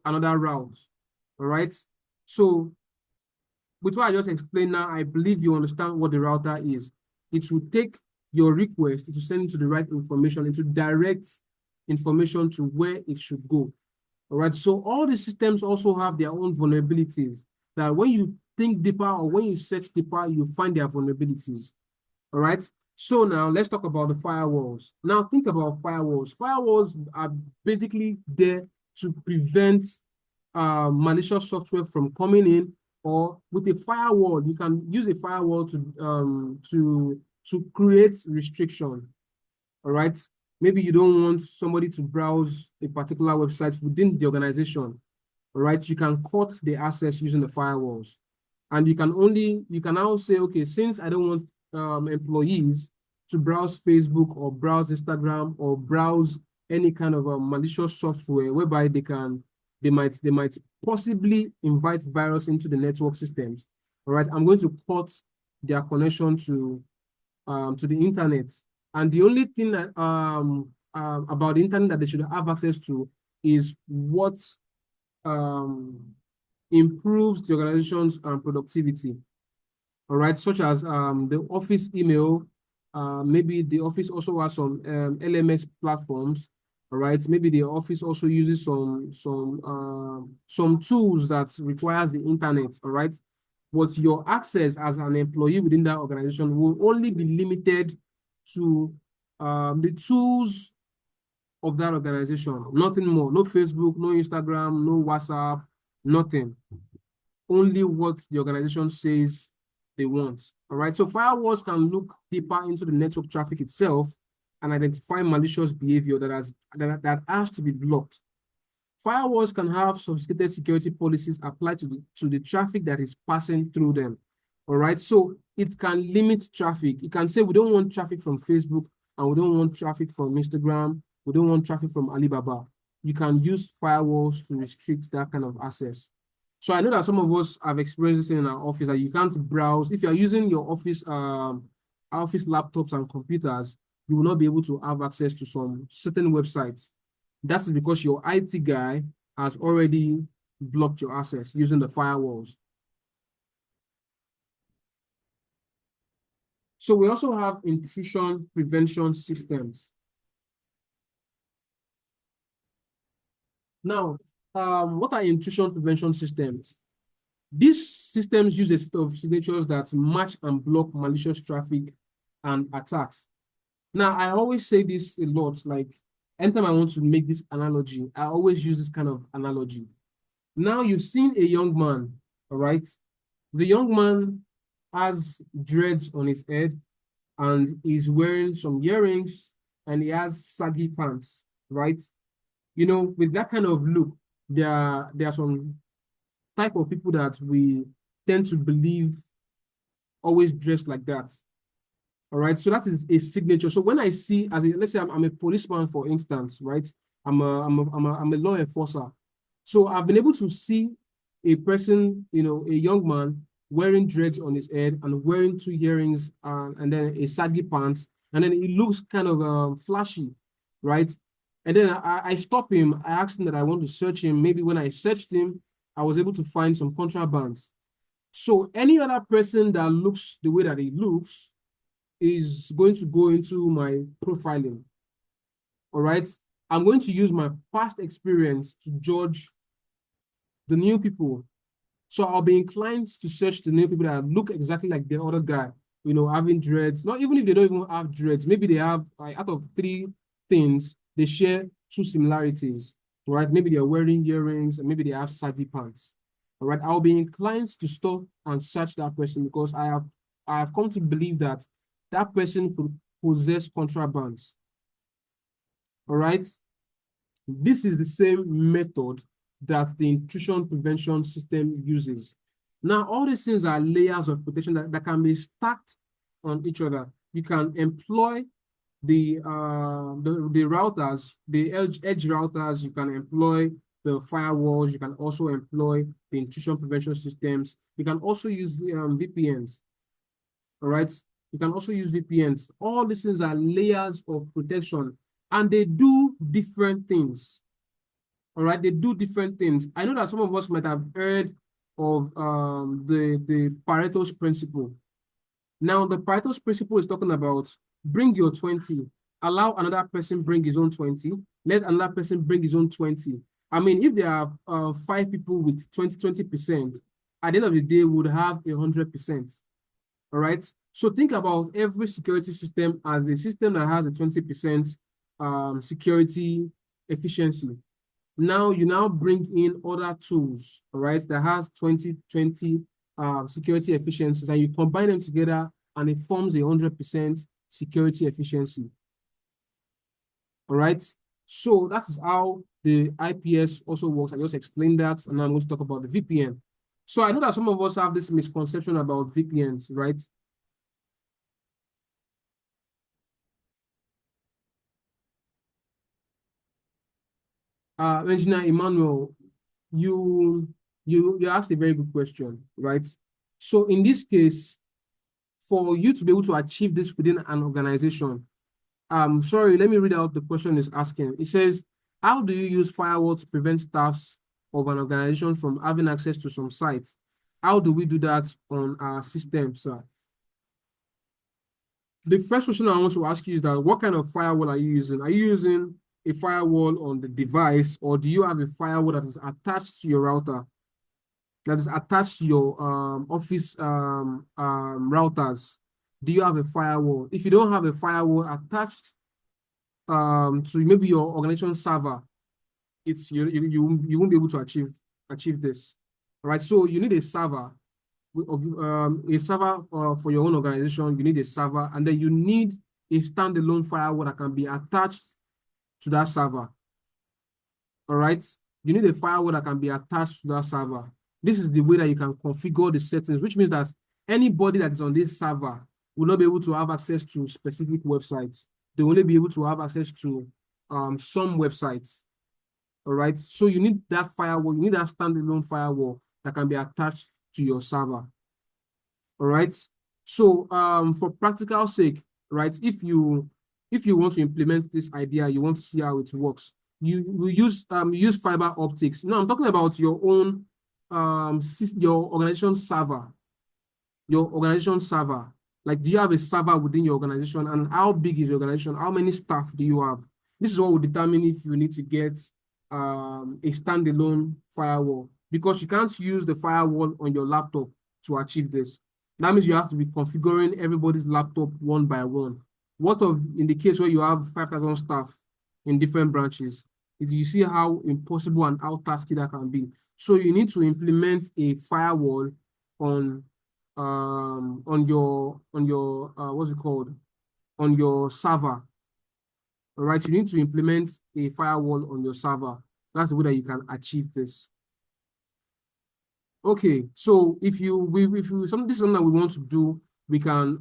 another route, all right? So with what I just explained now, I believe you understand what the router is. It will take your request to send it to the right information and to direct information to where it should go. All right. So all the systems also have their own vulnerabilities that when you think deeper or when you search deeper, you find their vulnerabilities. All right. So now let's talk about the firewalls. Now think about firewalls. Firewalls are basically there to prevent malicious software from coming in, or with a firewall, you can use a firewall to create restriction. All right. Maybe you don't want somebody to browse a particular website within the organization. All right. You can cut the access using the firewalls. And you can now say, okay, since I don't want employees to browse Facebook or browse Instagram or browse any kind of malicious software whereby they might possibly invite virus into the network systems. All right, I'm going to cut their connection to the internet. And the only thing that, about the internet that they should have access to is what improves the organization's productivity. All right, such as the office email. Maybe the office also has some LMS platforms. All right, maybe the office also uses some tools that requires the internet. All right, but your access as an employee within that organization will only be limited to the tools of that organization, nothing more. No Facebook, no Instagram, no WhatsApp, nothing. Only what the organization says they want. All right. So firewalls can look deeper into the network traffic itself and identify malicious behavior that has to be blocked. Firewalls can have sophisticated security policies applied to the traffic that is passing through them. All right. So it can limit traffic. It can say we don't want traffic from Facebook and we don't want traffic from Instagram. We don't want traffic from Alibaba. You can use firewalls to restrict that kind of access. So I know that some of us have experienced this in our office that you can't browse. If you're using your office laptops and computers, you will not be able to have access to some certain websites. That's because your IT guy has already blocked your access using the firewalls. So we also have intrusion prevention systems. Now, what are intrusion prevention systems? These systems use a set of signatures that match and block malicious traffic and attacks. Now, I always say this a lot, like anytime I want to make this analogy, I always use this kind of analogy. Now, you've seen a young man, all right? The young man has dreads on his head and is wearing some earrings and he has saggy pants, right? You know, with that kind of look, there are some type of people that we tend to believe always dressed like that. All right. So that is a signature. So when I see, let's say I'm a policeman, for instance, right? I'm a law enforcer. So I've been able to see a person, you know, a young man wearing dreads on his head and wearing two earrings and then a saggy pants. And then he looks kind of flashy, right? And then I stop him. I asked him that I want to search him. Maybe when I searched him, I was able to find some contrabands. So any other person that looks the way that he looks is going to go into my profiling. All right. I'm going to use my past experience to judge the new people. So I'll be inclined to search the new people that look exactly like the other guy, you know, having dreads. Not even if they don't even have dreads, maybe they have, like, out of three things, they share two similarities, right? Maybe they're wearing earrings and maybe they have saggy pants. All right. I'll be inclined to stop and search that person because I have come to believe that that person could possess contrabands. All right. This is the same method that the intrusion prevention system uses. Now, all these things are layers of protection that can be stacked on each other. You can employ the routers, the edge routers. You can employ the firewalls. You can also employ the intrusion prevention systems. You can also use VPNs. All right. You can also use VPNs. All these things are layers of protection, and they do different things. All right, they do different things. I know that some of us might have heard of the Pareto's principle. Now, the Pareto's principle is talking about bring your 20, allow another person bring his own 20, let another person bring his own 20. I mean, if there are 5 people with 20%, at the end of the day, we would have 100%. All right. So think about every security system as a system that has a 20% security efficiency. Now you now bring in other tools, all right, that has 2020 security efficiencies, and you combine them together and it forms 100% security efficiency. All right. So that is how the IPS also works. I just explained that, and now I'm going to talk about the VPN. So I know that some of us have this misconception about VPNs, right? Engineer Emmanuel, you you asked a very good question, right? So in this case, for you to be able to achieve this within an organization, sorry, let me read out the question it's asking. It says, how do you use firewall to prevent staffs of an organization from having access to some sites? How do we do that on our system, sir? The first question I want to ask you is that what kind of firewall are you using? Are you using a firewall on the device, or do you have a firewall that is attached to your router, that is attached to your office routers? Do you have a firewall? If you don't have a firewall attached to maybe your organization server, it's you won't be able to achieve this. All right, so you need a server for your own organization. You need a server, and then you need a standalone firewall that can be attached to that server. All right, you need a firewall that can be attached to that server. This is the way that you can configure the settings, which means that anybody that is on this server will not be able to have access to specific websites. They will only be able to have access to some websites. All right, so you need that firewall, you need that standalone firewall that can be attached to your server. All right, so for practical sake, right, if you want to implement this idea, you want to see how it works, you use fiber optics. Now I'm talking about your own your organization server. Your organization server. Like, do you have a server within your organization, and how big is your organization? How many staff do you have? This is what will determine if you need to get a standalone firewall, because you can't use the firewall on your laptop to achieve this. That means you have to be configuring everybody's laptop one by one. What of in the case where you have 5,000 staff in different branches? You see how impossible and how tasky that can be. So you need to implement a firewall on your what's it called, on your server. All right, you need to implement a firewall on your server. That's the way that you can achieve this. Okay, so if you this is something that we want to do, we can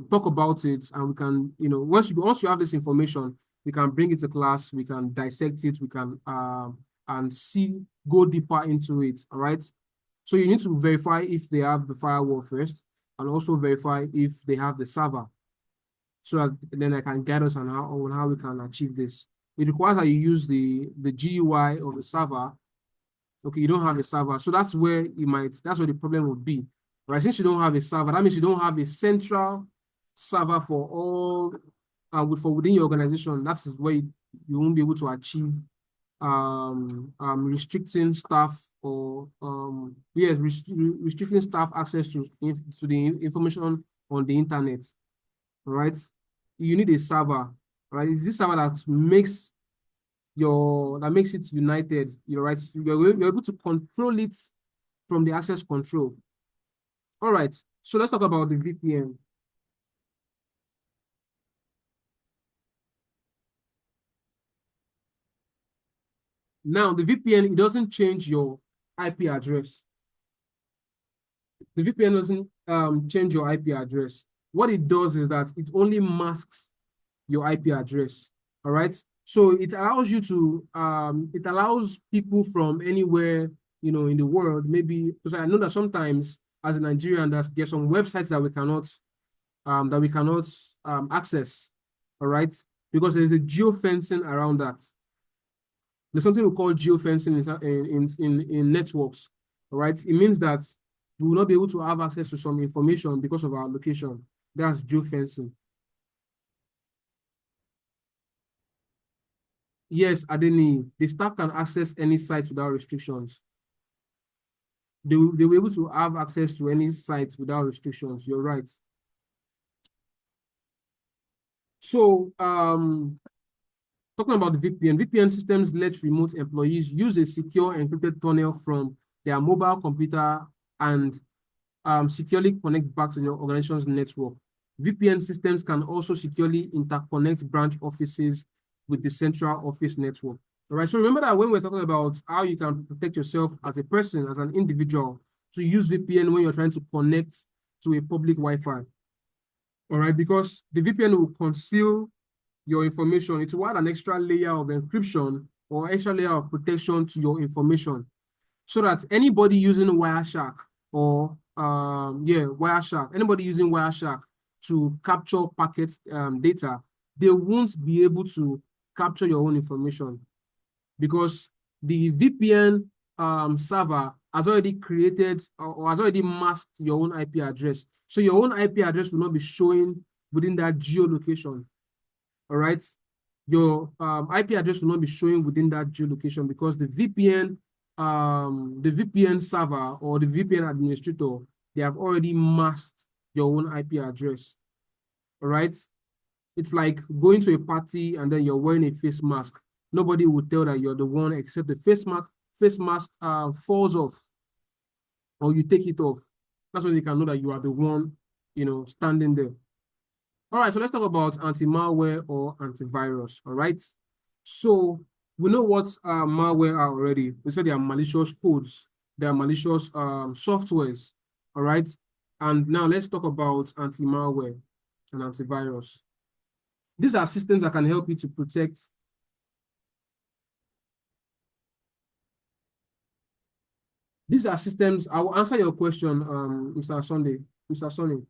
talk about it, and we can, once you have this information, we can bring it to class, we can dissect it, we can and go deeper into it. All right. So you need to verify if they have the firewall first, and also verify if they have the server, so that then I can guide us on how we can achieve this. It requires that you use the GUI of the server. Okay, you don't have a server. So that's where that's where the problem would be. Right? Since you don't have a server, that means you don't have a central server for all for within your organization. That's where you won't be able to achieve restricting staff, or yes, restricting staff access to the information on the internet. Right? You need a server, right? It's this server that makes it united, right? You're able to control it from the access control. All right, so let's talk about the VPN. Now, the VPN, it doesn't change your IP address. The VPN doesn't change your IP address. What it does is that it only masks your IP address. All right. So it allows you to it allows people from anywhere, in the world, maybe, because I know that sometimes as a Nigerian, there's some websites that we cannot access. All right, because there's a geofencing around that. There's something we call geofencing in networks. All right, it means that we will not be able to have access to some information because of our location. That's geofencing. Yes, Adeni, the staff can access any site without restrictions. They will be able to have access to any site without restrictions. You're right. So, talking about the VPN systems let remote employees use a secure encrypted tunnel from their mobile computer and securely connect back to your organization's network. VPN systems can also securely interconnect branch offices with the central office network. All right, so remember that when we're talking about how you can protect yourself as a person, as an individual, to use VPN when you're trying to connect to a public Wi-Fi. All right, because the VPN will conceal your information. It will add an extra layer of encryption or extra layer of protection to your information, so that anybody using Wireshark or Wireshark, anybody using Wireshark to capture packet data, they won't be able to capture your own information, because the VPN server has already created or has already masked your own IP address. So your own IP address will not be showing within that geolocation. All right. Your IP address will not be showing within that geolocation, because the VPN server or the VPN administrator, they have already masked your own IP address. All right. It's like going to a party and then you're wearing a face mask. Nobody will tell that you're the one, except the face mask falls off, or you take it off. That's when they can know that you are the one, standing there. All right, so let's talk about anti-malware or antivirus. All right. So we know what malware are already. We said they are malicious codes, they are malicious softwares. All right. And now let's talk about anti-malware and antivirus. These are systems that can help you to protect. These are systems. I will answer your question, Mr. Sunday. Mr. Sonny.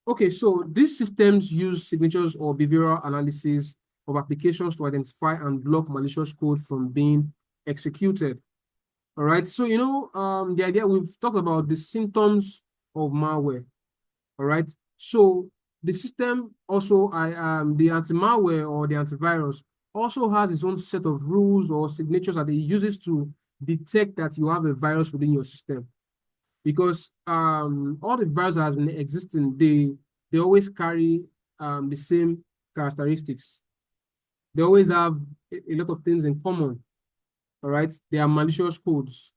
Okay, so these systems use signatures or behavioral analysis of applications to identify and block malicious code from being executed. All right, so the idea, we've talked about the symptoms of malware. All right, so the system also, the anti-malware or the antivirus also has its own set of rules or signatures that it uses to detect that you have a virus within your system. Because all the viruses that has been existing, they always carry the same characteristics. They always have a lot of things in common. All right, they are malicious codes.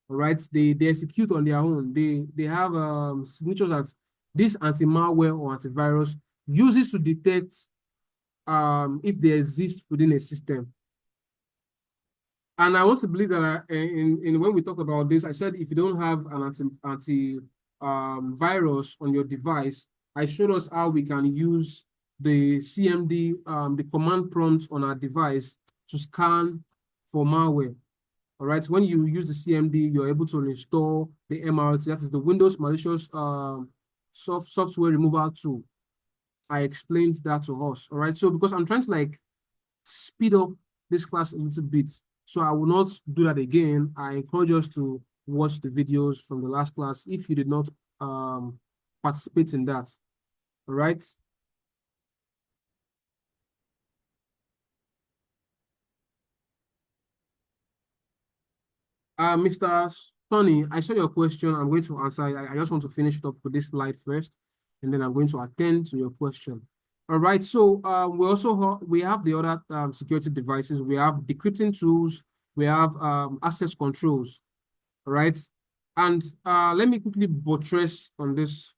All right, they execute on their own. They have signatures that this anti-malware or antivirus uses to detect if they exist within a system. And I want to believe that in when we talk about this, I said if you don't have an anti virus on your device, I showed us how we can use the CMD, the command prompt on our device to scan for malware. All right, when you use the CMD, you're able to install the MRT, that is the Windows malicious software removal tool. I explained that to us. All right, so because I'm trying to like speed up this class a little bit, so I will not do that again. I encourage us to watch the videos from the last class if you did not participate in that. All right. Mr. Tony, I saw your question. I'm going to answer. I just want to finish it up with this slide first, and then I'm going to attend to your question. All right. So we also we have the other security devices. We have decrypting tools. We have access controls. All right. And let me quickly buttress on this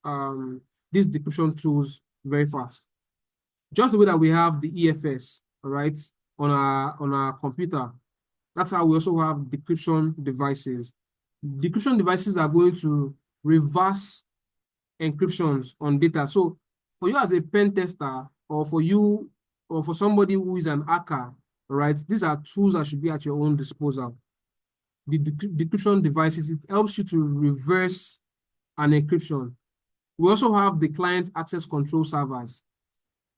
these decryption tools very fast. Just the way that we have the EFS, all right, on our computer. That's how we also have decryption devices. Decryption devices are going to reverse encryptions on data. So for you as a pen tester, or for you, or for somebody who is an hacker, right, these are tools that should be at your own disposal. The decryption devices, it helps you to reverse an encryption. We also have the client access control servers.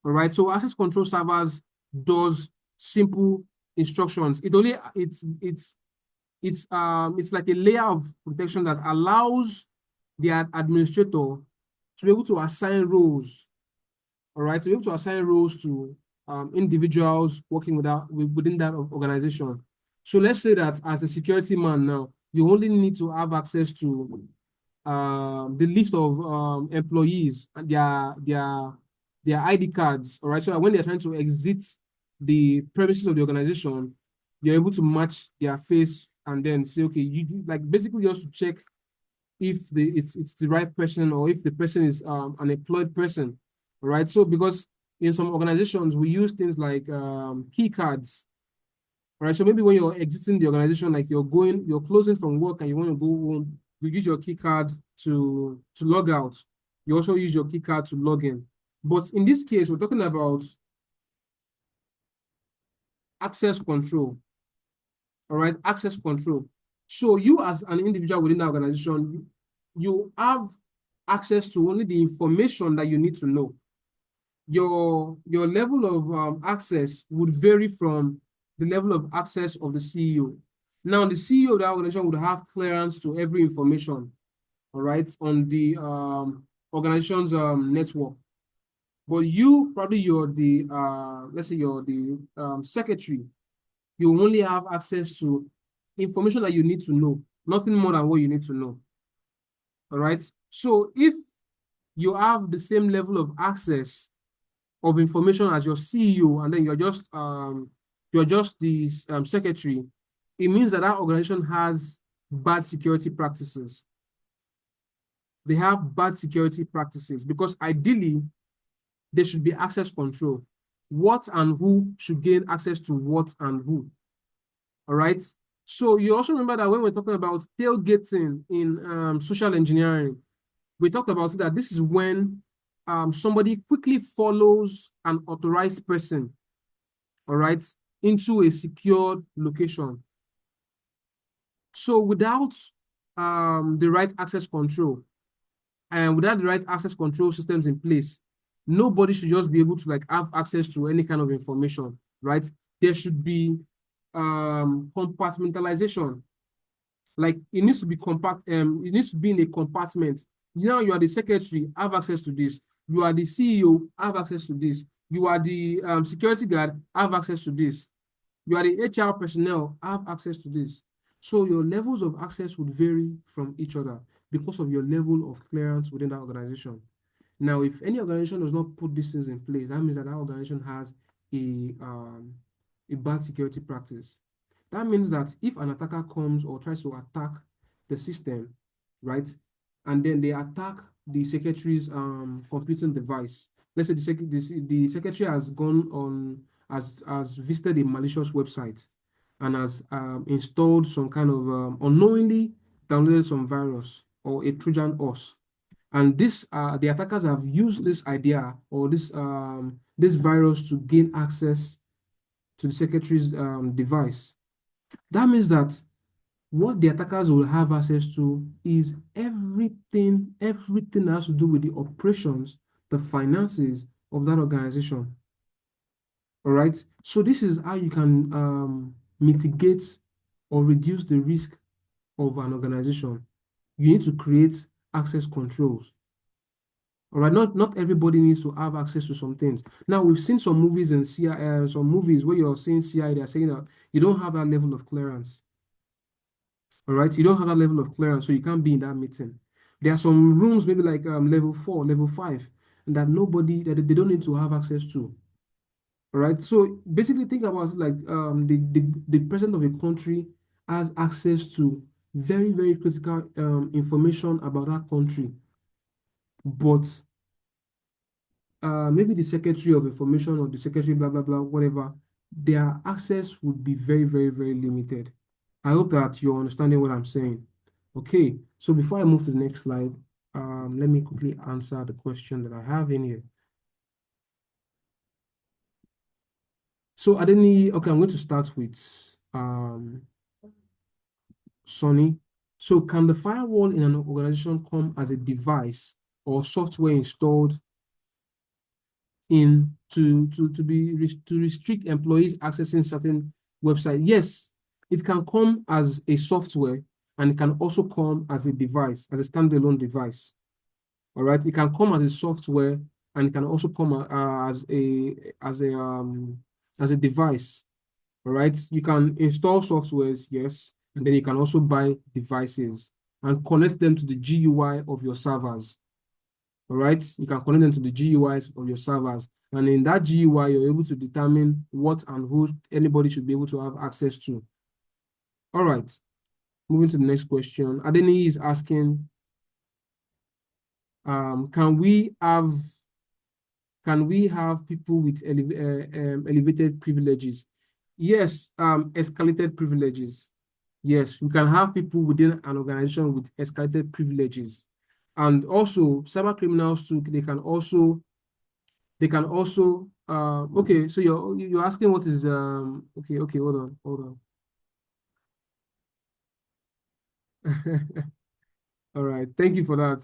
All right, so access control servers does simple instructions. It's like a layer of protection that allows the administrator to be able to assign roles. All right, to be able to assign roles to individuals working within that organization. So let's say that as a security man now, you only need to have access to the list of employees and their ID cards. All right, so that when they're trying to exit the premises of the organization, you're able to match their face and then say, okay, you do, like basically just to check if it's the right person or if the person is an employed person. All right, so because in some organizations we use things like key cards. All right, so maybe when you're exiting the organization, like you're closing from work and you want to go home, you use your key card to log out. You also use your key card to log in. But in this case, we're talking about access control. All right, access control. So you as an individual within the organization, you have access to only the information that you need to know. Your level of access would vary from the level of access of the CEO. Now, the CEO of the organization would have clearance to every information, all right, on the organization's network. But you probably let's say you're the secretary. You only have access to information that you need to know, nothing more than what you need to know. All right. So if you have the same level of access of information as your CEO, and then you're just the secretary, it means that that organization has bad security practices. They have bad security practices because ideally there should be access control. What and who should gain access to what and who. All right. So you also remember that when we're talking about tailgating in social engineering, we talked about it that this is when somebody quickly follows an authorized person, all right, into a secured location. So without the right access control and without the right access control systems in place, nobody should just be able to like have access to any kind of information, right? There should be compartmentalization. Like it needs to be it needs to be in a compartment. Now you are the secretary, have access to this. You are the CEO, have access to this. You are the security guard, have access to this. You are the HR personnel, have access to this. So your levels of access would vary from each other because of your level of clearance within that organization. Now, if any organization does not put these things in place, that means that organization has a bad security practice. That means that if an attacker comes or tries to attack the system, right, and then they attack the secretary's computing device, let's say the secretary has gone on, has visited a malicious website and has installed some kind of unknowingly downloaded some virus or a Trojan horse. And the attackers have used this idea or this virus to gain access to the secretary's device. That means that what the attackers will have access to is everything that has to do with the operations, the finances of that organization. All right. So this is how you can mitigate or reduce the risk of an organization. You need to create access controls. All right. Not everybody needs to have access to some things. Now we've seen some movies and some movies where you're seeing CIA, they're saying that you don't have that level of clearance. All right, you don't have that level of clearance, so you can't be in that meeting. There are some rooms, maybe like level 4, level 5, and that they don't need to have access to. All right, so basically think about it like the president of a country has access to very, very critical information about that country, but maybe the secretary of information or the secretary blah blah blah whatever, their access would be very, very, very limited. I hope that you're understanding what I'm saying. Okay, so before I move to the next slide, let me quickly answer the question that I have in here. So Adeni, okay, I'm going to start with Sonny. So can the firewall in an organization come as a device or software installed in to restrict employees accessing certain websites? Yes, it can come as a software and it can also come as a device, as a standalone device. All right, it can come as a software and it can also come as a device. All right, you can install softwares, yes, and then you can also buy devices and connect them to the GUI of your servers. All right, you can connect them to the GUIs of your servers, and in that GUI, you're able to determine what and who anybody should be able to have access to. All right, moving to the next question. Adeni is asking, can we have people with elevated privileges? Yes, escalated privileges. Yes, we can have people within an organization with escalated privileges. And also cyber criminals too, they can also okay, so you're asking what is okay, hold on. All right, thank you for that,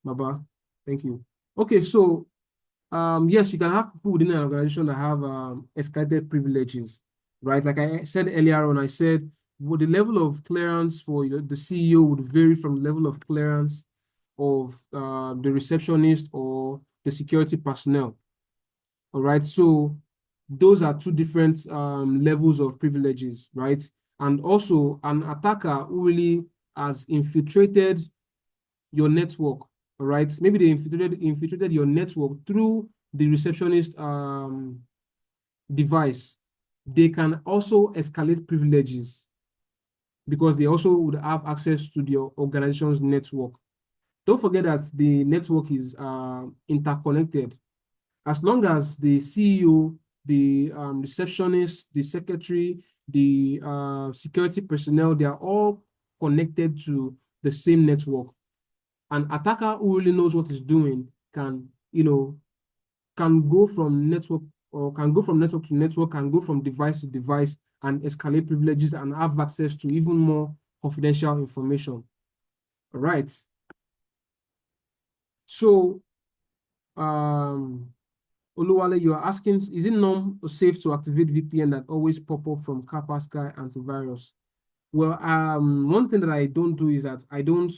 Baba. Thank you. Okay, so yes, you can have people within an organization that have escalated privileges, right? Like I said earlier on, I said well, the level of clearance for the CEO would vary from the level of clearance of the receptionist or the security personnel. All right, so those are two different levels of privileges, right? And also, an attacker who really has infiltrated your network, all right? Maybe they infiltrated your network through the receptionist device. They can also escalate privileges because they also would have access to your organization's network. Don't forget that the network is interconnected. As long as the CEO, the receptionist, the secretary, the security personnel, they are all connected to the same network. An attacker who really knows what he's doing can, can go from network to network, can go from device to device and escalate privileges and have access to even more confidential information. All right. So, Oluwale, you are asking, is it not safe to activate VPN that always pop up from Kaspersky antivirus? Well, one thing that I don't do is that I don't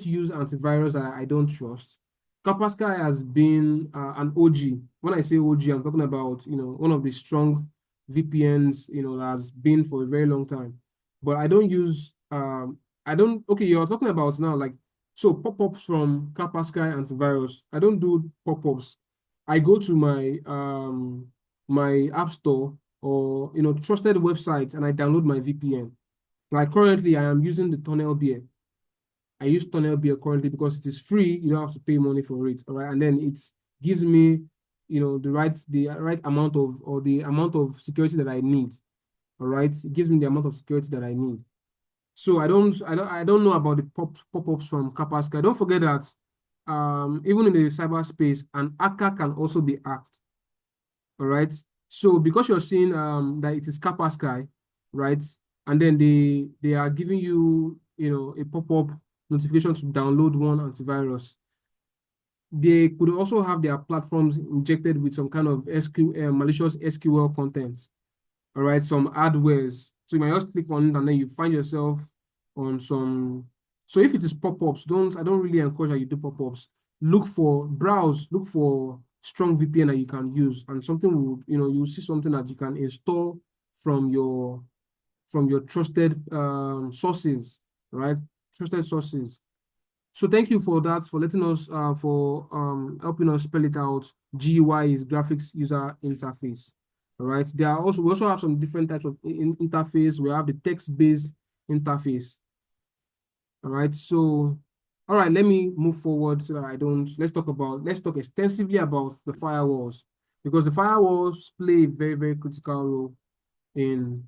use antivirus that I don't trust. Kaspersky has been an OG. When I say OG, I'm talking about one of the strong VPNs that has been for a very long time. But I don't use I don't okay. You're talking about now like so pop-ups from Kaspersky antivirus. I don't do pop-ups. I go to my app store or trusted websites and I download my VPN. Like currently, I am using the Tunnel Bear. I use Tunnel Beer currently because it is free. You don't have to pay money for it. All right. And then it gives me, the right amount of security that I need. All right. It gives me the amount of security that I need. So I don't know about the pop-ups from Kaspersky. Don't forget that even in the cyberspace, an hacker can also be hacked. All right. So because you're seeing that it is Kaspersky, right? And then they are giving you, a pop-up notification to download one antivirus. They could also have their platforms injected with some kind of malicious SQL content. All right, some hardwares. So you might just click on it and then you find yourself on some. So if it is pop-ups, I don't really encourage that you do pop-ups. Look for strong VPN that you can use, and something will, you'll see something that you can install from your trusted sources, right? Trusted sources. So thank you for that, for letting us for helping us spell it out. GUI is graphics user interface. All right. We also have some different types of interface. We have the text-based interface. All right. So, all right, let me move forward so that I don't let's talk extensively about the firewalls, because the firewalls play a very, very critical role in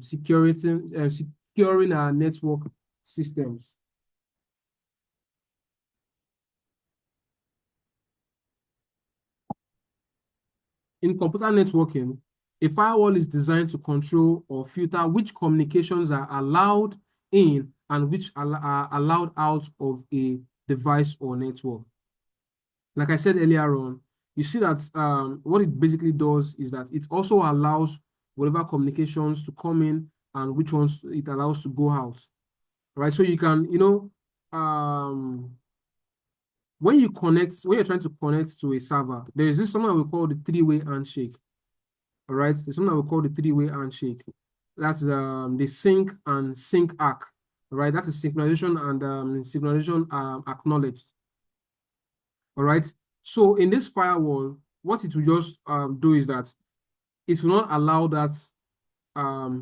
securing our network systems. In computer networking, a firewall is designed to control or filter which communications are allowed in and which are allowed out of a device or network. Like I said earlier on, you see that what it basically does is that it also allows whatever communications to come in and which ones it allows to go out. Right? So you can, when you're trying to connect to a server, there is this something we call the three-way handshake. All right, there's something we call the three-way handshake. That's the sync and sync arc. All right, that's a synchronization and synchronization acknowledged. All right, so in this firewall, what it will just do is that it will not allow that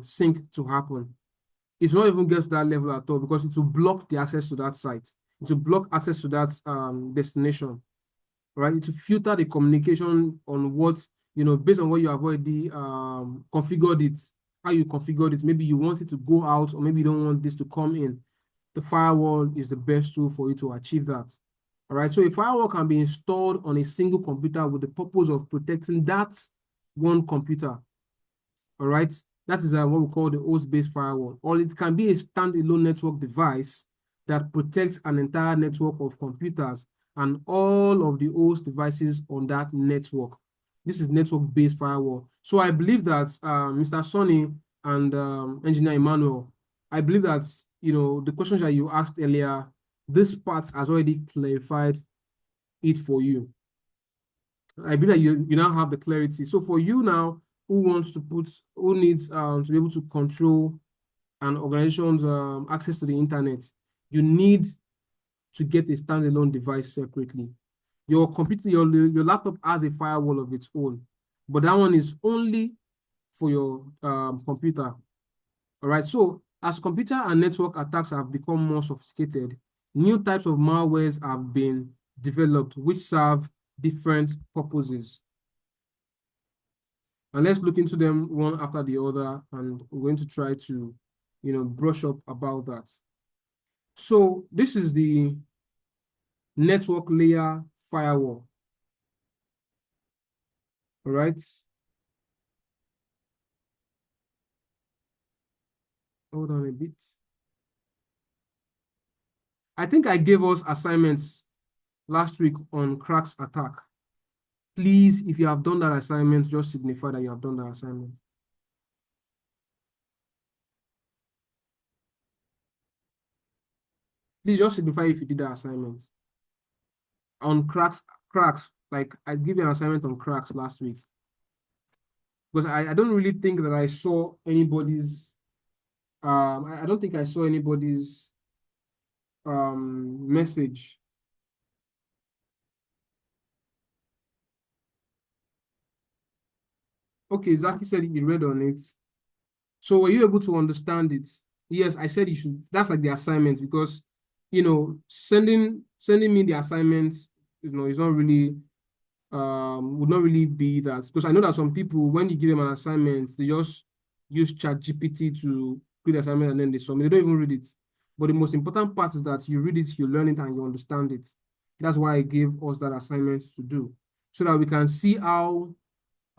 sync to happen. It will not even get to that level at all because it will block the access to that site. It will block access to that destination. Right? It will filter the communication on what, based on what you have already configured it, how you configured it. Maybe you want it to go out, or maybe you don't want this to come in. The firewall is the best tool for you to achieve that. All right. So a firewall can be installed on a single computer with the purpose of protecting that one computer. All right. That is what we call the host-based firewall. Or it can be a standalone network device that protects an entire network of computers and all of the host devices on that network. This is network-based firewall. So I believe that Mr. Sonny and Engineer Emmanuel, I believe that, the questions that you asked earlier, this part has already clarified it for you. I believe that you now have the clarity. So for you now, who needs to be able to control an organization's access to the internet, you need to get a standalone device separately. Your computer, your laptop has a firewall of its own, but that one is only for your computer. All right. So as computer and network attacks have become more sophisticated, new types of malwares have been developed which serve different purposes. And let's look into them one after the other, and we're going to try to, brush up about that. So this is the network layer firewall. All right. Hold on a bit. I think I gave us assignments last week on cracks attack. Please, if you have done that assignment, just signify that you have done that assignment. Please just signify if you did that assignment. On cracks, like I gave you an assignment on cracks last week. Because I don't really think that I saw anybody's, I don't think I saw anybody's message. Okay, Zaki said he read on it. So were you able to understand it? Yes, I said you should. That's like the assignment, because sending me the assignment, is not really would not really be that, because I know that some people, when you give them an assignment, they just use ChatGPT to create the assignment and then they submit. They don't even read it. But the most important part is that you read it, you learn it, and you understand it. That's why I gave us that assignment to do, so that we can see how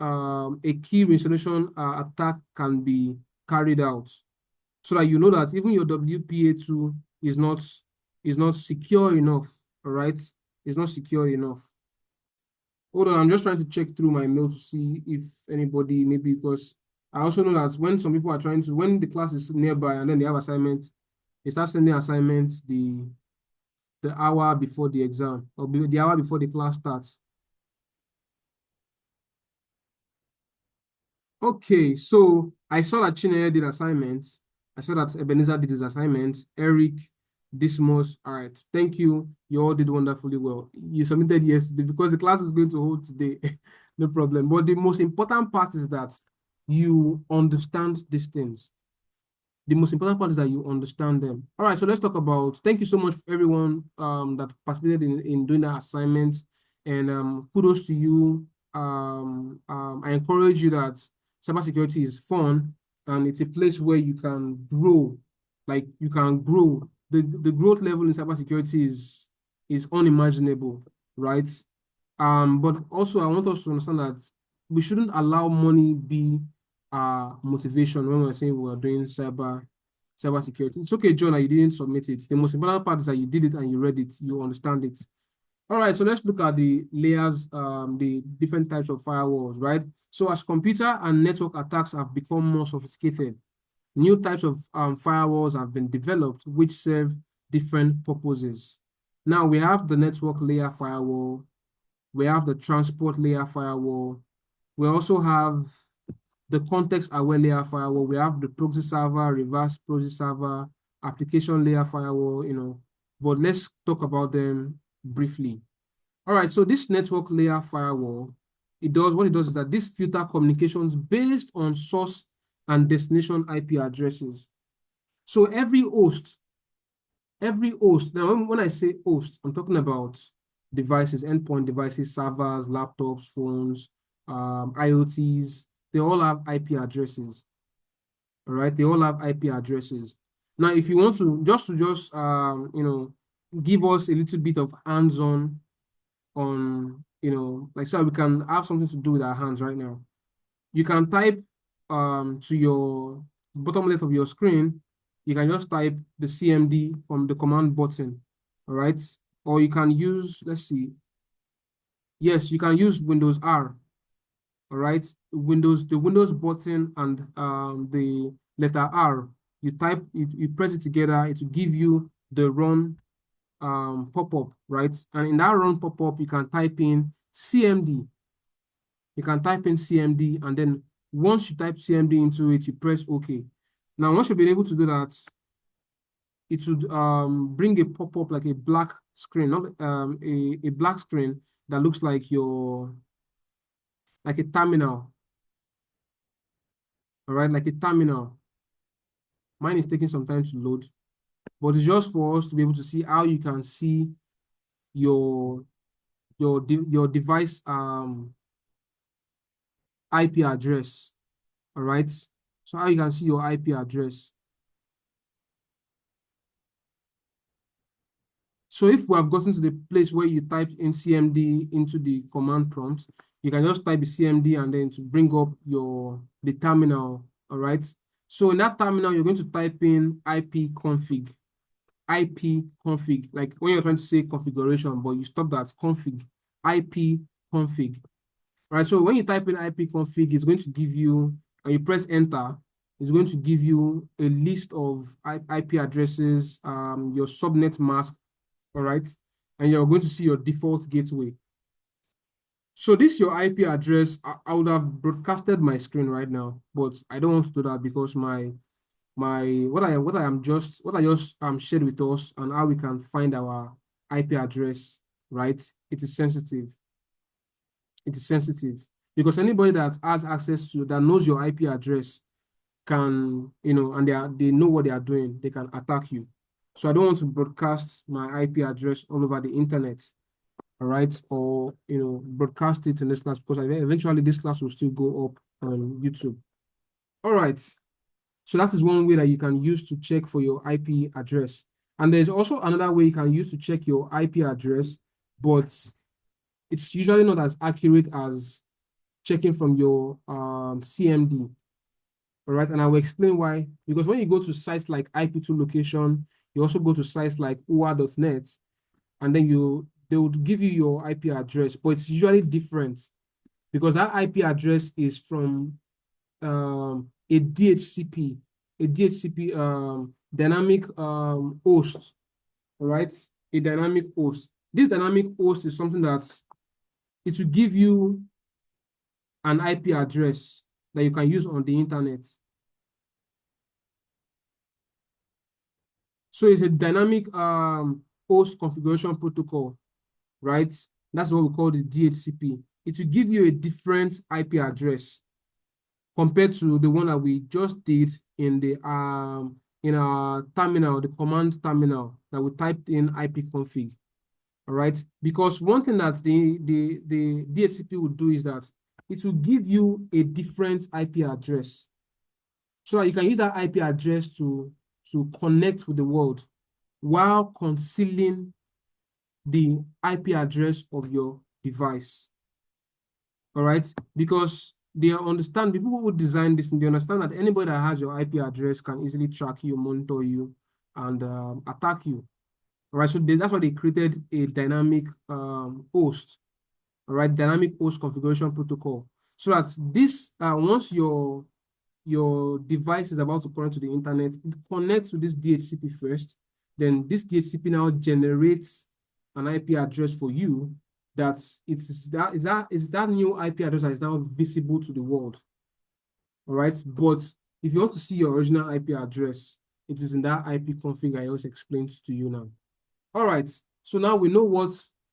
a key resolution attack can be carried out, so that you know that even your WPA2 is not secure enough. All right, it's not secure enough. Hold on, I'm just trying to check through my mail to see if anybody, maybe, because I also know that when some people are when the class is nearby and then they have assignments, they start sending assignments the hour before the exam, or the hour before the class starts. Okay, so I saw that Chineye did assignments. I saw that Ebenezer did his assignments. Eric, Dismos, all right. Thank you. You all did wonderfully well. You submitted yesterday because the class is going to hold today. No problem. But the most important part is that you understand these things. The most important part is that you understand them. All right, so let's talk about, thank you so much for everyone that participated in doing that assignment. And kudos to you. I encourage you that cybersecurity is fun and it's a place where you can grow. Like, you can grow. The growth level in cybersecurity is unimaginable, right? But also I want us to understand that we shouldn't allow money be motivation when we're saying we're doing cybersecurity. It's okay, John, that you didn't submit it. The most important part is that you did it and you read it, you understand it. All right, so let's look at the layers, the different types of firewalls, right? So as computer and network attacks have become more sophisticated, new types of firewalls have been developed which serve different purposes. Now we have the network layer firewall, we have the transport layer firewall, we also have the context-aware layer firewall, we have the proxy server, reverse proxy server, application layer firewall, but let's talk about them briefly. All right, so this network layer firewall, what it does is that this filter communications based on source and destination IP addresses. So every host, now when I say host, I'm talking about devices, endpoint devices, servers, laptops, phones, IoTs, they all have IP addresses. All right, they all have IP addresses. Now, if you want to just give us a little bit of hands-on like, so we can have something to do with our hands right now. You can type to your bottom left of your screen, you can just type the CMD from the command button, all right? Or you can use, let's see. Yes, you can use Windows R, all right? The Windows button and the letter R, you press it together, it will give you the run pop-up, right? And in that run pop-up, you can type in CMD. You can type in CMD, and then once you type CMD into it, you press OK. Now, once you've been able to do that, it should bring a pop-up like a black screen, not a black screen that looks like like a terminal. All right, like a terminal. Mine is taking some time to load, but it's just for us to be able to see how you can see your device IP address. All right, so how you can see your IP address. So if we have gotten to the place where you type in CMD into the command prompt, you can just type the CMD and then to bring up the terminal. All right, so in that terminal, you're going to type in ipconfig. Like when you're trying to say configuration, but you stop that config, ipconfig. Right, so when you type in ipconfig, it's going to give you, and you press enter, it's going to give you a list of IP addresses, your subnet mask, all right, and you're going to see your default gateway. So this your IP address. I would have broadcasted my screen right now, but I don't want to do that because what I just shared with us and how we can find our IP address, right? It is sensitive. It is sensitive because anybody that has access to, that knows your IP address can, and they know what they are doing, they can attack you. So I don't want to broadcast my IP address all over the internet, all right? Or, broadcast it in this class, because eventually this class will still go up on YouTube. All right. So that is one way that you can use to check for your IP address. And there's also another way you can use to check your IP address, but it's usually not as accurate as checking from your CMD. All right, and I will explain why. Because when you go to sites like IP2 location, you also go to sites like UA.net, and then they would give you your IP address, but it's usually different because that IP address is from a DHCP, dynamic host, all right? A dynamic host. This dynamic host is something that it will give you an IP address that you can use on the internet. So it's a dynamic host configuration protocol, right? That's what we call the DHCP. It will give you a different IP address compared to the one that we just did in the in our terminal, the command terminal that we typed in ipconfig. All right, because one thing that the DHCP will do is that it will give you a different IP address, so that you can use that IP address to connect with the world while concealing the IP address of your device. All right, because they understand, the people who design this, they understand that anybody that has your IP address can easily track you, monitor you, and attack you. All right, so that's why they created a dynamic host, all right, dynamic host configuration protocol, so that this once your device is about to connect to the internet, it connects to this DHCP first. Then this DHCP now generates an IP address for you that is that new IP address that is now visible to the world. All right. But if you want to see your original IP address, it is in that IP config I just explained to you now. All right. So now we know what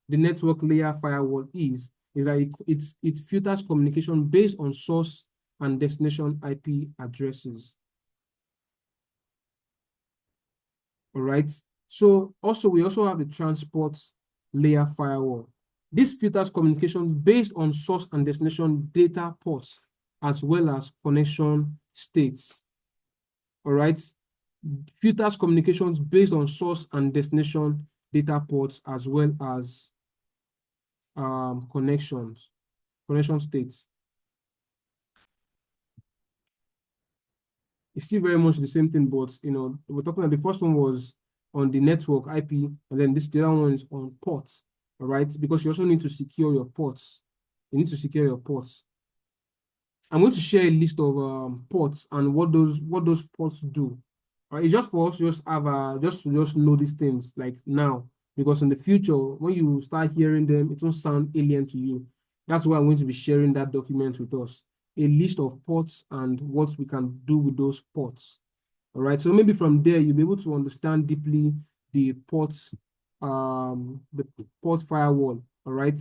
the network layer firewall is that it filters communication based on source and destination IP addresses. All right. So we also have the transport layer firewall. This filters communication based on source and destination data ports, as well as connection states. All right. Filters communications based on source and destination data ports, as well as connection states. It's still very much the same thing, but we're talking about the first one was on the network IP, and then the other one is on ports, all right? Because you also need to secure your ports. You need to secure your ports. I'm going to share a list of ports and what those ports do. All right, it's just for us to just have just know these things like now, because in the future, when you start hearing them, it won't sound alien to you. That's why I'm going to be sharing that document with us, a list of ports and what we can do with those ports. All right, so maybe from there you'll be able to understand deeply the ports, the port firewall. All right.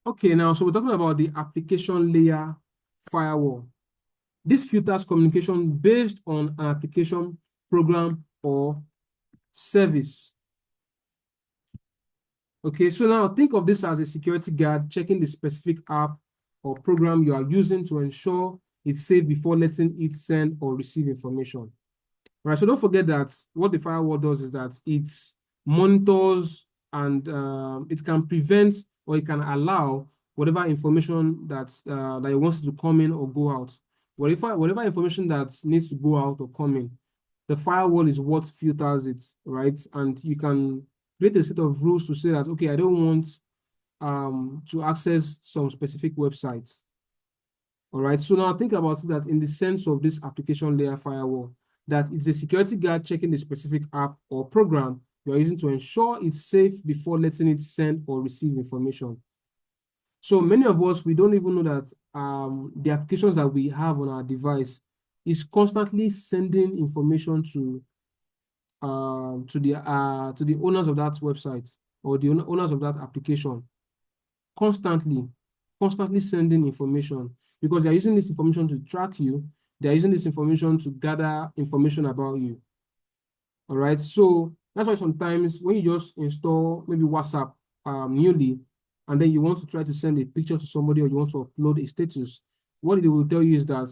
Okay, now so we're talking about the application layer firewall. This filters communication based on an application, program, or service. Okay, so now think of this as a security guard checking the specific app or program you are using to ensure it's safe before letting it send or receive information. Right, so don't forget that what the firewall does is that it monitors and it can prevent or it can allow whatever information that it wants to come in or go out. Whatever information that needs to go out or come in, the firewall is what filters it, right? And you can create a set of rules to say that, okay, I don't want to access some specific websites. All right, so now think about it that in the sense of this application layer firewall, that it's a security guard checking the specific app or program you're using to ensure it's safe before letting it send or receive information. So many of us, we don't even know that the applications that we have on our device is constantly sending information to to the owners of that website or the owners of that application constantly, constantly sending information because they're using this information to track you. They're using this information to gather information about you. All right. So that's why sometimes when you just install maybe WhatsApp newly, and then you want to try to send a picture to somebody or you want to upload a status, what they will tell you is that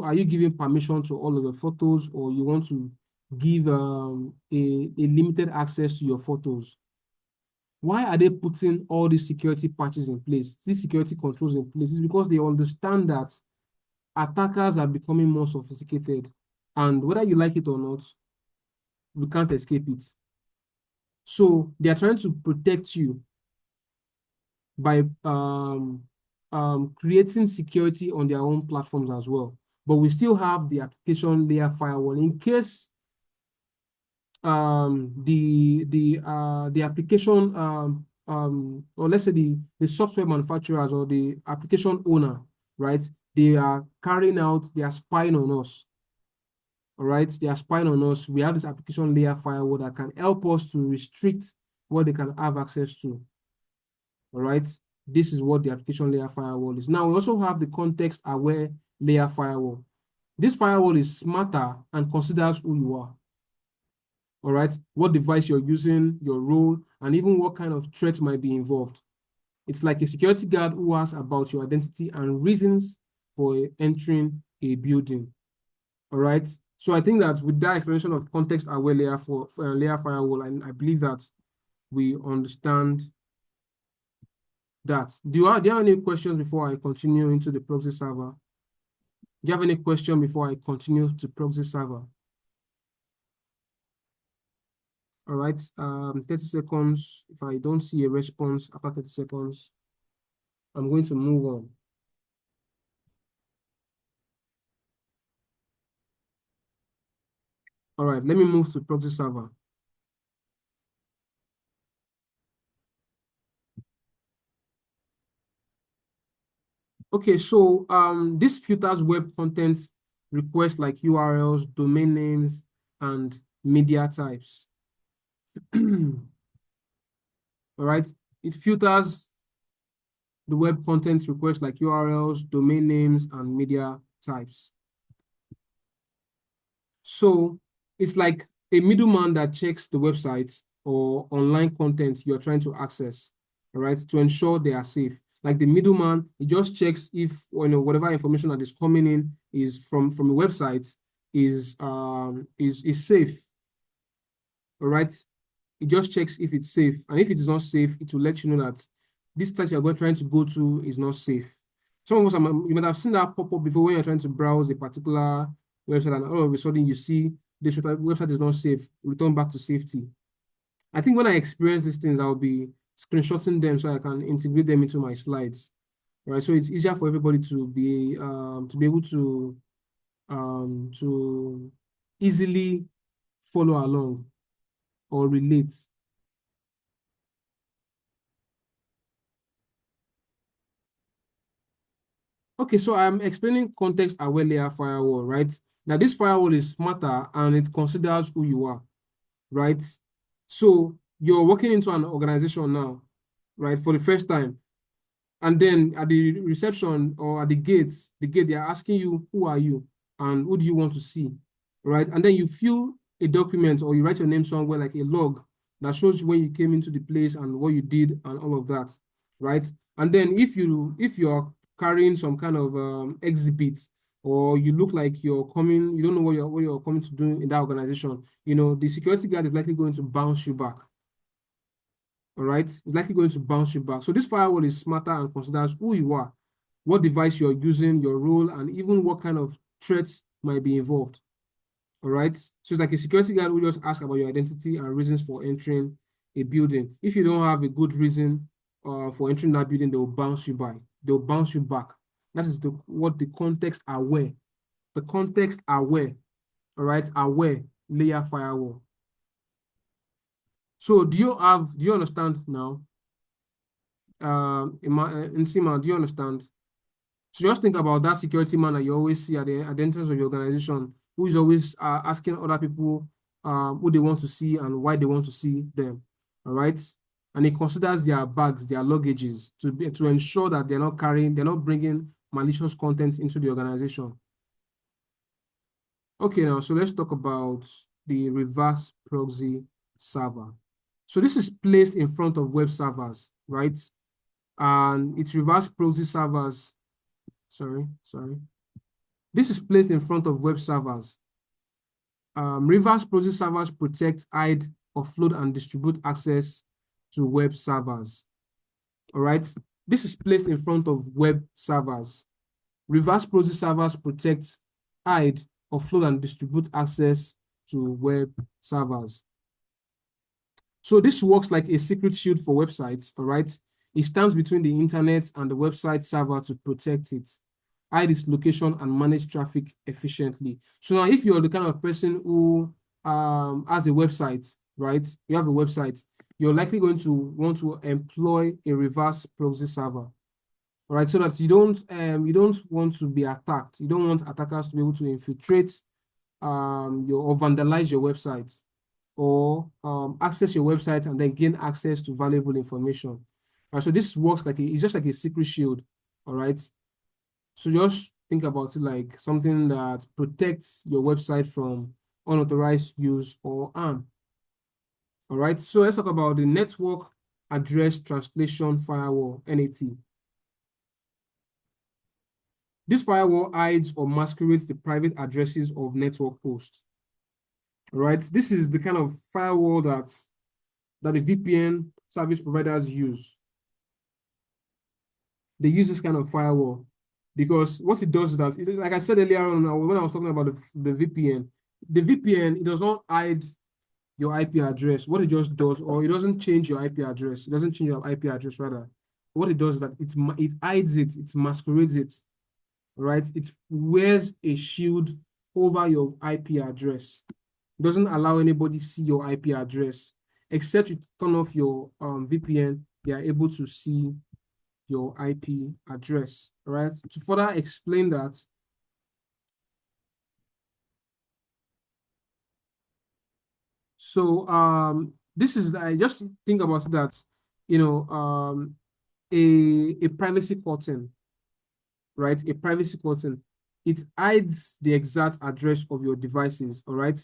are you giving permission to all of your photos, or you want to give a limited access to your photos? Why are they putting all these security patches in place, these security controls in place? It's because they understand that attackers are becoming more sophisticated, and whether you like it or not, we can't escape it. So they are trying to protect you by creating security on their own platforms as well. But we still have the application layer firewall in case the application or let's say the software manufacturers or the application owner, right? They are spying on us. All right, they are spying on us. We have this application layer firewall that can help us to restrict what they can have access to. All right, this is what the application layer firewall is. Now we also have the context aware layer firewall. This firewall is smarter and considers who you are. All right, what device you're using, your role, and even what kind of threat might be involved. It's like a security guard who asks about your identity and reasons for entering a building. All right. So I think that with that explanation of context aware layer for layer firewall, I believe that we understand that. Do you have any questions before I continue into the proxy server? Do you have any question before I continue to proxy server? All right, 30 seconds. If I don't see a response after 30 seconds, I'm going to move on. All right, let me move to proxy server. Okay, so this filters web content requests like URLs, domain names, and media types. All right, it filters the web content requests like URLs, domain names, and media types. So it's like a middleman that checks the website or online content you're trying to access, all right, to ensure they are safe. Like the middleman, it just checks if whatever information that is coming in is from a website is safe. All right. It just checks if it's safe. And if it is not safe, it will let you know that this site you're trying to go to is not safe. Some of us, you might have seen that pop up before when you're trying to browse a particular website, and all of a sudden you see this website is not safe, return back to safety. I think when I experience these things, I'll be screenshotting them so I can integrate them into my slides. Right. So it's easier for everybody to be able to easily follow along or relate. Okay, so I'm explaining context-aware layer firewall, right? Now, this firewall is smarter and it considers who you are, right? So you're walking into an organization now, right, for the first time. And then at the reception or at the gate, they are asking you, who are you? And who do you want to see, right? And then you fill a document or you write your name somewhere like a log that shows when you came into the place and what you did and all of that, right? And then if you're carrying some kind of exhibit, or you look like you're coming, you don't know what you're coming to do in that organization, the security guard is likely going to bounce you back. All right, it's likely going to bounce you back. So this firewall is smarter and considers who you are, what device you're using, your role, and even what kind of threats might be involved. All right, so it's like a security guard will just ask about your identity and reasons for entering a building. If you don't have a good reason for entering that building, they will bounce you back. They'll bounce you back. That is what the context aware. The context aware, all right, aware layer firewall. So do you understand now? Nsima, do you understand? So just think about that security man that you always see at the entrance of your organization, who is always asking other people who they want to see and why they want to see them. All right. And it considers their bags, their luggages to ensure that they're not bringing malicious content into the organization. Okay, now, so let's talk about the reverse proxy server. So this is placed in front of web servers, right? And it's reverse proxy servers. Sorry. This is placed in front of web servers. Reverse proxy servers protect, hide, offload, and distribute access to web servers. All right. This is placed in front of web servers. Reverse proxy servers protect, hide, offload, and distribute access to web servers. So this works like a secret shield for websites, all right? It stands between the internet and the website server to protect it, hide its location, and manage traffic efficiently. So now if you're the kind of person who has a website, right? You have a website, you're likely going to want to employ a reverse proxy server. All right, so that you don't want to be attacked. You don't want attackers to be able to infiltrate or vandalize your website, or access your website and then gain access to valuable information. All right, so this works it's just like a secret shield. All right, so just think about it like something that protects your website from unauthorized use or harm. All right, so let's talk about the network address translation firewall, NAT. This firewall hides or masquerades the private addresses of network hosts. All right, this is the kind of firewall that the VPN service providers use. They use this kind of firewall because what it does is that, like I said earlier on when I was talking about the VPN, it does not hide your IP address. What it just does, or it doesn't change your IP address. It doesn't change your IP address, rather. What it does is that it hides it, it masquerades it, right? It wears a shield over your IP address. It doesn't allow anybody to see your IP address. Except you turn off your VPN, they are able to see your IP address, right? To further explain that, so this is, I just think about that, a privacy curtain, right? A privacy curtain. It hides the exact address of your devices, all right?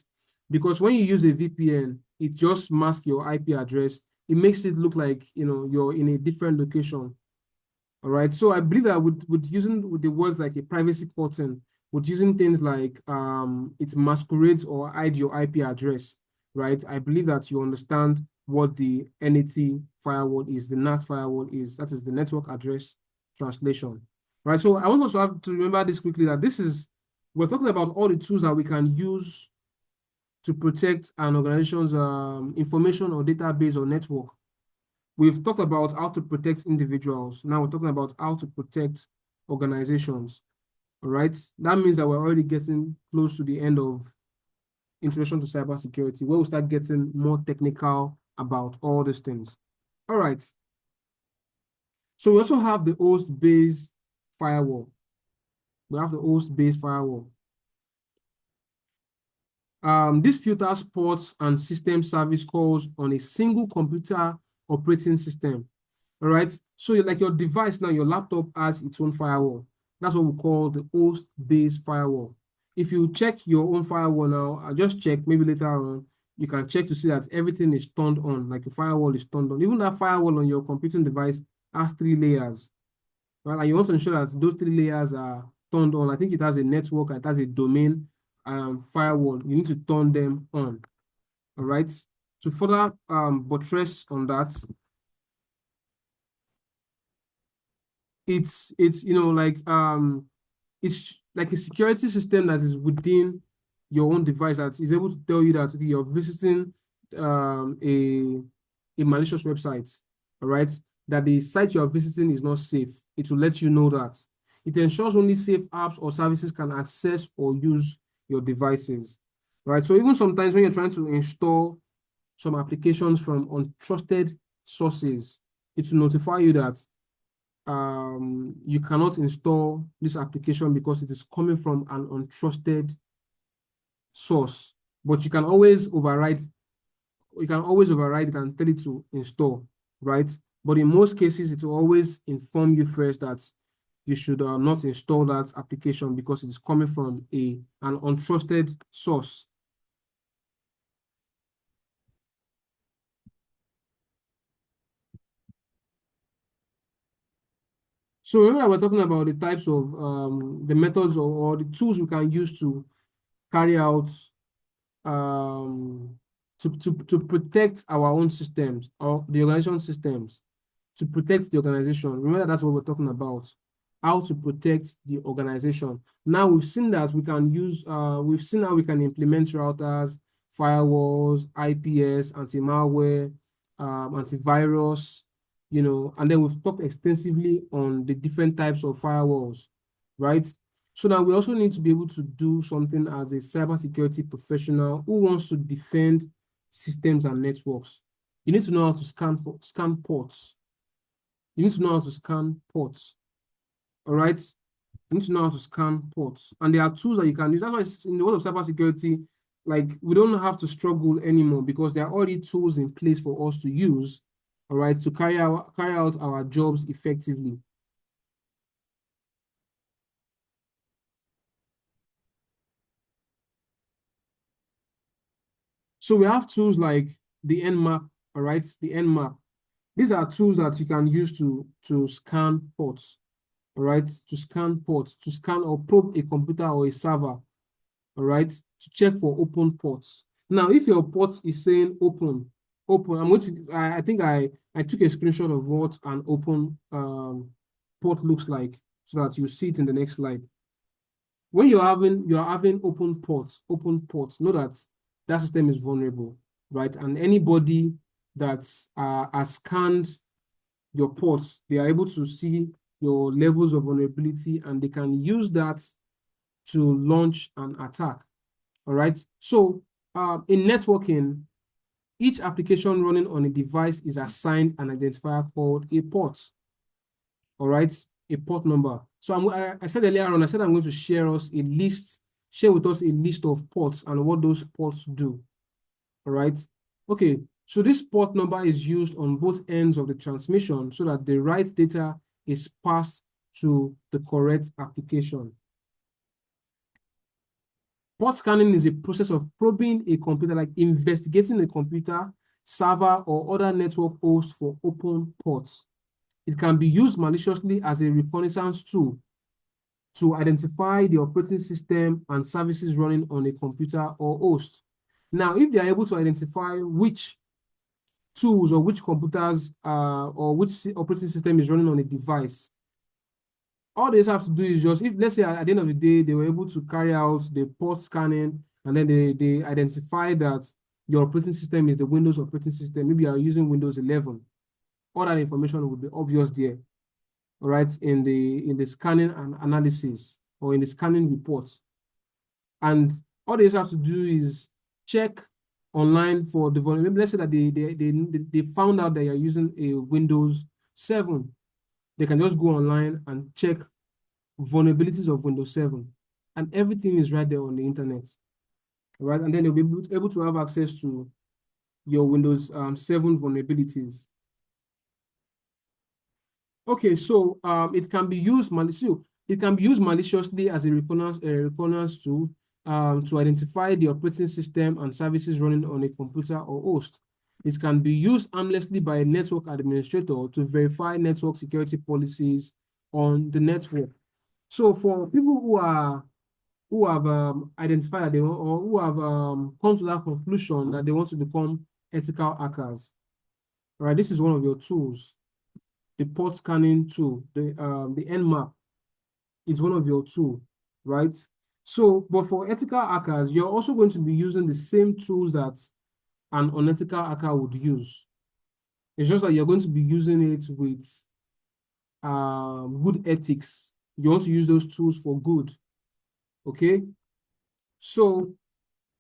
Because when you use a VPN, it just masks your IP address. It makes it look like, you're in a different location, all right? So I believe that with using the words like a privacy curtain, with using things like it masquerades or hide your IP address, right? I believe that you understand what the NAT firewall is, the NAT firewall is. That is the network address translation, right? So I want us to have to remember this quickly, that we're talking about all the tools that we can use to protect an organization's information or database or network. We've talked about how to protect individuals. Now we're talking about how to protect organizations. All right. That means that we're already getting close to the end of Introduction to Cybersecurity, where we start getting more technical about all these things. All right. So we also have the host-based firewall. We have the host-based firewall. This filters ports and system service calls on a single computer operating system. All right. So like your device now, your laptop has its own firewall. That's what we call the host-based firewall. If you check your own firewall now, I'll just check maybe later on, you can check to see that everything is turned on, like your firewall is turned on. Even that firewall on your computing device has 3 layers, right? And you want to ensure that those 3 layers are turned on. I think it has a network, it has a domain firewall. You need to turn them on, all right? To further buttress on that, it's like a security system that is within your own device that is able to tell you that you're visiting a malicious website, all right? That the site you're visiting is not safe. It will let you know that. It ensures only safe apps or services can access or use your devices, right? So even sometimes when you're trying to install some applications from untrusted sources, it will notify you that you cannot install this application because it is coming from an untrusted source. but you can always override. You can always override it and tell it to install, right? But in most cases, it will always inform you first that you should not install that application because it is coming from an untrusted source. So remember that we're talking about the types of the methods or the tools we can use to carry out to protect our own systems or the organization systems, to protect the organization. Remember that's what we're talking about, how to protect the organization. Now we've seen that we can use, we've seen how we can implement routers, firewalls, IPS, anti-malware, antivirus, and then we've talked extensively on the different types of firewalls, right? So now we also need to be able to do something as a cybersecurity professional who wants to defend systems and networks. You need to know how to scan ports. You need to know how to scan ports. All right. You need to know how to scan ports. And there are tools that you can use. That's why in the world of cybersecurity, like we don't have to struggle anymore because there are already tools in place for us to use, all right, to carry out our jobs effectively. So we have tools like the Nmap, all right, the Nmap. These are tools that you can use to scan ports, all right, to scan ports, to scan or probe a computer or a server, all right, to check for open ports. Now, if your port is saying open, I'm going to, I think I took a screenshot of what an open port looks like so that you see it in the next slide. When you're having open ports, know that that system is vulnerable, right? And anybody that has scanned your ports, they are able to see your levels of vulnerability and they can use that to launch an attack. All right. So in networking, each application running on a device is assigned an identifier called a port. All right, a port number. So I said earlier on, I said I'm going to share with us a list of ports and what those ports do. All right. Okay. So this port number is used on both ends of the transmission so that the right data is passed to the correct application. Port scanning is a process of probing a computer, like investigating a computer, server, or other network host for open ports. It can be used maliciously as a reconnaissance tool to identify the operating system and services running on a computer or host. Now, if they are able to identify which tools or which computers or which operating system is running on a device, all they have to do is just, if let's say at the end of the day, they were able to carry out the port scanning and then they identify that your operating system is the Windows operating system, maybe you are using Windows 11, all that information would be obvious there, all right, in the scanning and analysis or in the scanning reports. And all they have to do is check online for the vulnerability. Let's say that they found out that you're using a Windows 7. They can just go online and check vulnerabilities of Windows 7. And everything is right there on the internet, right? And then they'll be able to have access to your Windows 7 vulnerabilities. Okay, so it can be used maliciously as a reconnaissance tool to identify the operating system and services running on a computer or host. It can be used harmlessly by a network administrator to verify network security policies on the network. So for people who have identified that they want, or who have come to that conclusion that they want to become ethical hackers, all right, this is one of your tools. The port scanning tool, the Nmap is one of your tools, right? So, but for ethical hackers, you're also going to be using the same tools that an unethical hacker would use. It's just that you're going to be using it with good ethics. You want to use those tools for good, okay? So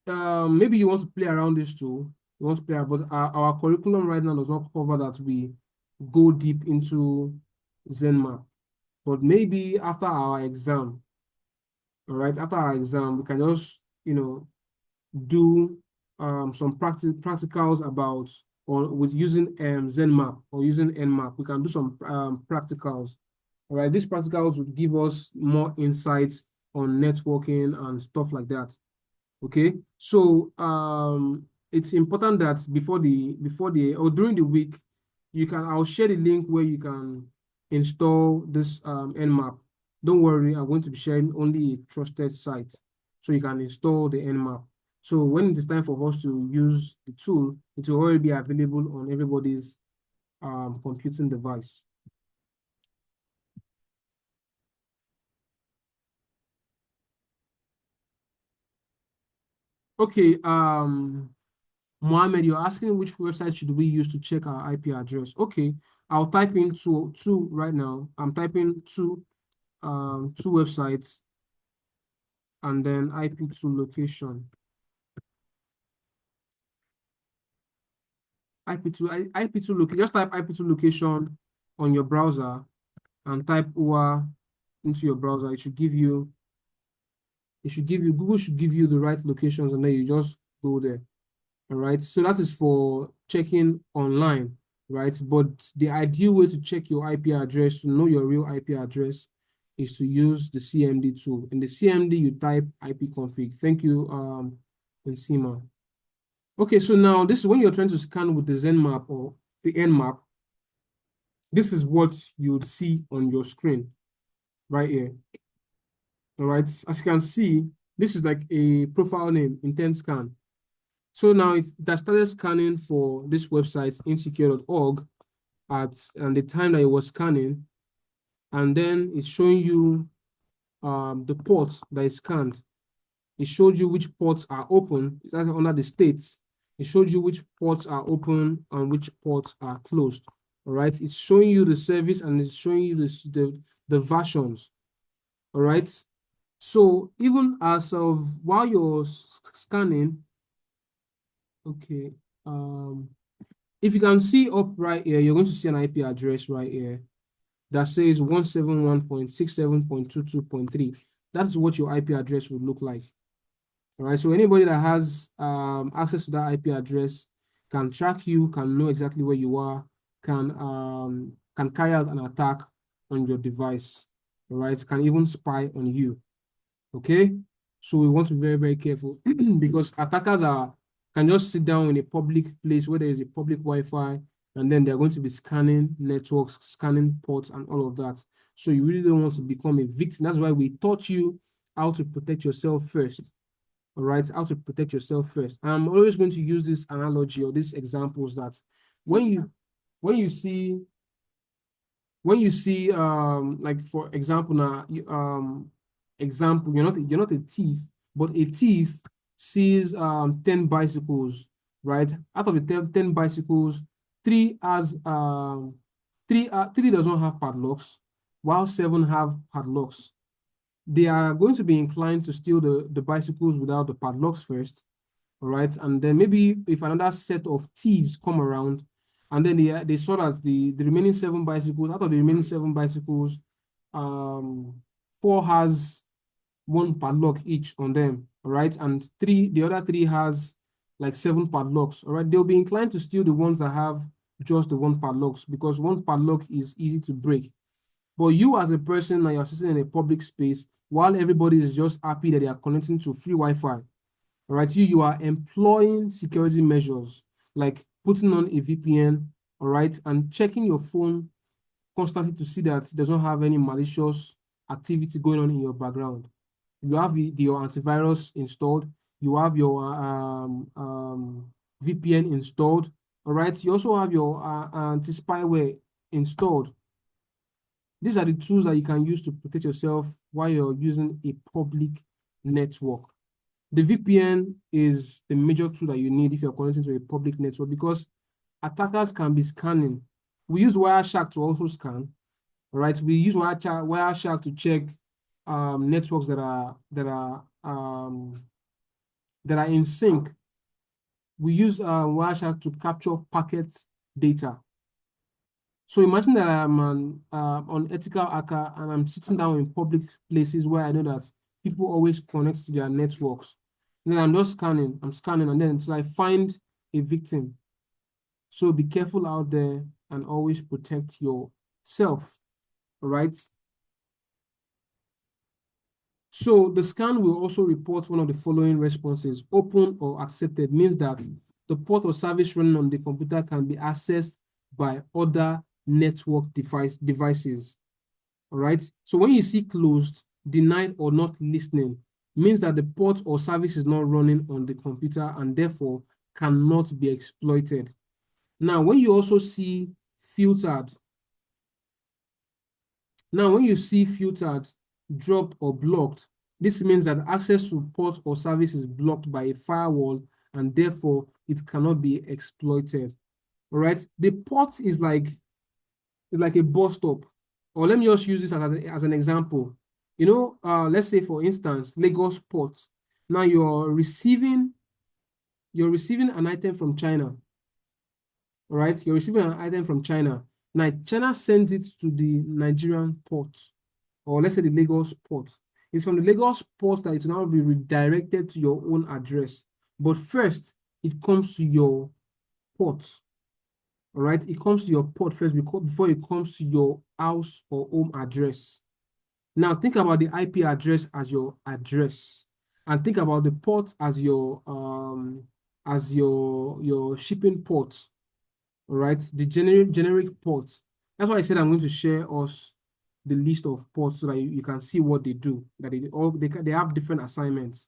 maybe you want to play around this tool. You want to play, but our curriculum right now does not cover that we go deep into ZenMap. But maybe after our exam, all right, after our exam, we can just, do some practicals about or with using ZenMap or using Nmap. We can do some practicals. All right, these practicals would give us more insights on networking and stuff like that. Okay, so it's important that before the or during the week, I'll share the link where you can install this Nmap. Don't worry, I'm going to be sharing only a trusted site so you can install the Nmap. So when it is time for us to use the tool, it will already be available on everybody's computing device. Okay, Mohammed, you're asking which website should we use to check our IP address. Okay, I'll type in two right now. I'm typing two websites and then IP2 location. IP2 location. Just type IP2 location on your browser and type UA into your browser. Google should give you the right locations and then you just go there. All right, so that is for checking online, right? But the ideal way to check your IP address, to know your real IP address, is to use the CMD tool. In the CMD, you type ipconfig. Thank you, Nsima. Okay, so now this is when you're trying to scan with the ZenMap or the Nmap. This is what you would see on your screen right here. All right, as you can see, this is like a profile name, intent scan. So now it has started scanning for this website, insecure.org, and the time that it was scanning, and then it's showing you the port that is scanned. It showed you which ports are open. That's under the states. It showed you which ports are open and which ports are closed. All right. It's showing you the service and it's showing you the versions. All right. So even as of while you're scanning, okay. If you can see up right here, you're going to see an IP address right here that says 171.67.22.3. That's what your IP address would look like. All right. So anybody that has access to that IP address can track you, can know exactly where you are, can carry out an attack on your device. All right. Can even spy on you. Okay. So we want to be very, very careful because attackers can just sit down in a public place where there is a public Wi-Fi, and then they're going to be scanning networks, scanning ports, and all of that. So you really don't want to become a victim. That's why we taught you how to protect yourself first. All right, how to protect yourself first. I'm always going to use this analogy or these examples that when you see like for example now example, you're not a thief, but a thief sees 10 bicycles, right? Out of the 10 bicycles, three does not have padlocks, while 7 have padlocks. They are going to be inclined to steal the bicycles without the padlocks first, all right? And then maybe if another set of thieves come around and then they saw that the remaining 7 bicycles, out of the remaining 7 bicycles, 4 has 1 padlock each on them, all right? And the other 3 has like 7 padlocks, all right? They'll be inclined to steal the ones that have just the 1 padlocks because 1 padlock is easy to break. But you as a person, and you're sitting in a public space while everybody is just happy that they are connecting to free Wi-Fi, all right? You are employing security measures like putting on a VPN, all right, and checking your phone constantly to see that it doesn't have any malicious activity going on in your background. You have your antivirus installed. You have your VPN installed, all right? You also have your anti-spyware installed. These are the tools that you can use to protect yourself while you're using a public network. The VPN is the major tool that you need if you're connecting to a public network because attackers can be scanning. We use Wireshark to also scan, all right? We use Wireshark to check networks that are in sync. We use Wireshark to capture packet data. So imagine that I'm an unethical hacker and I'm sitting down in public places where I know that people always connect to their networks. Then I'm just scanning. I'm scanning, and then until I find a victim. So be careful out there and always protect yourself. All right. So the scan will also report one of the following responses. Open or accepted means that the port or service running on the computer can be accessed by other network devices. All right. So when you see closed, denied, or not listening, means that the port or service is not running on the computer and therefore cannot be exploited. Now, when you also see filtered, dropped, or blocked, this means that access to port or service is blocked by a firewall and therefore it cannot be exploited. All right. The port is like a bus stop. Or let me just use this as an example. Let's say for instance, Lagos port. Now you're receiving an item from China. All right, you're receiving an item from China. Now China sends it to the Nigerian port, or let's say the Lagos port. It's from the Lagos port that it will now be redirected to your own address. But first, it comes to your port. All right, it comes to your port first before it comes to your house or home address. Now think about the IP address as your address, and think about the port as your shipping port. All right, the generic port. That's why I said I'm going to share us the list of ports so that you can see what they do. That they have different assignments.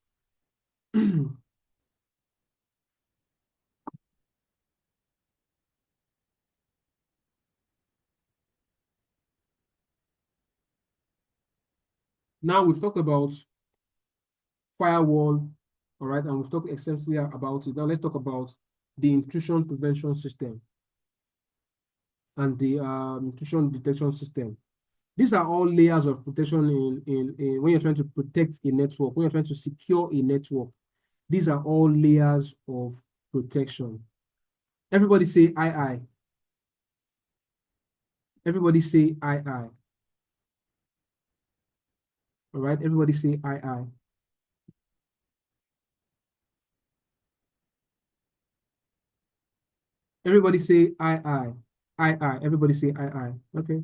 Now we've talked about firewall, all right, and we've talked extensively about it. Now let's talk about the intrusion prevention system and the intrusion detection system. These are all layers of protection in when you're trying to protect a network, when you're trying to secure a network. These are all layers of protection. Everybody say I, I. Everybody say I, I. All right, everybody say I, I. Everybody say I, I. I, I. Everybody say I, I. Okay.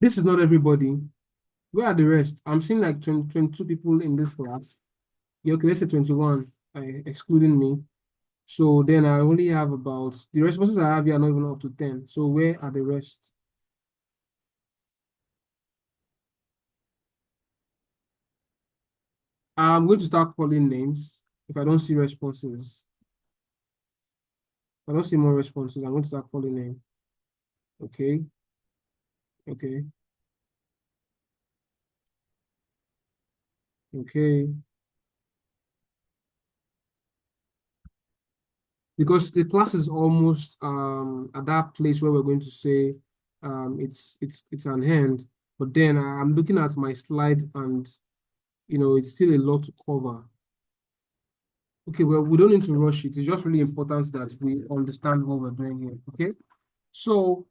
This is not everybody. Where are the rest? I'm seeing like 22 people in this class. Yeah, okay, let's say 21, excluding me. So then I only have about, the responses I have here are not even up to 10. So where are the rest? I'm going to start calling names. If I don't see responses, if I don't see more responses, I'm going to start calling names. Okay, okay, okay. Because the class is almost at that place where we're going to say it's an end. But then I'm looking at my slide and it's still a lot to cover. Okay, well, we don't need to rush it. It's just really important that we understand what we're doing here. Okay. So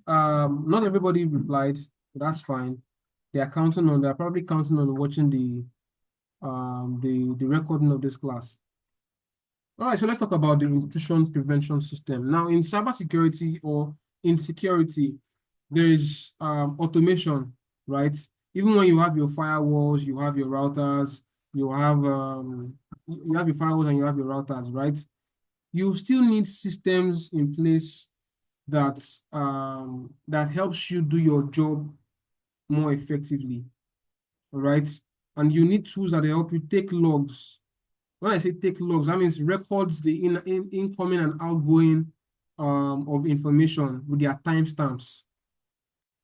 not everybody replied, but that's fine. They're probably counting on watching the recording of this class. All right, so let's talk about the intrusion prevention system. Now, in cybersecurity or in security, there is automation, right? Even when you have your firewalls, you have your routers, you have your firewalls and you have your routers, right? You still need systems in place that helps you do your job more effectively, all right? And you need tools that help you take logs. When I say take logs, that means records the incoming and outgoing of information with their timestamps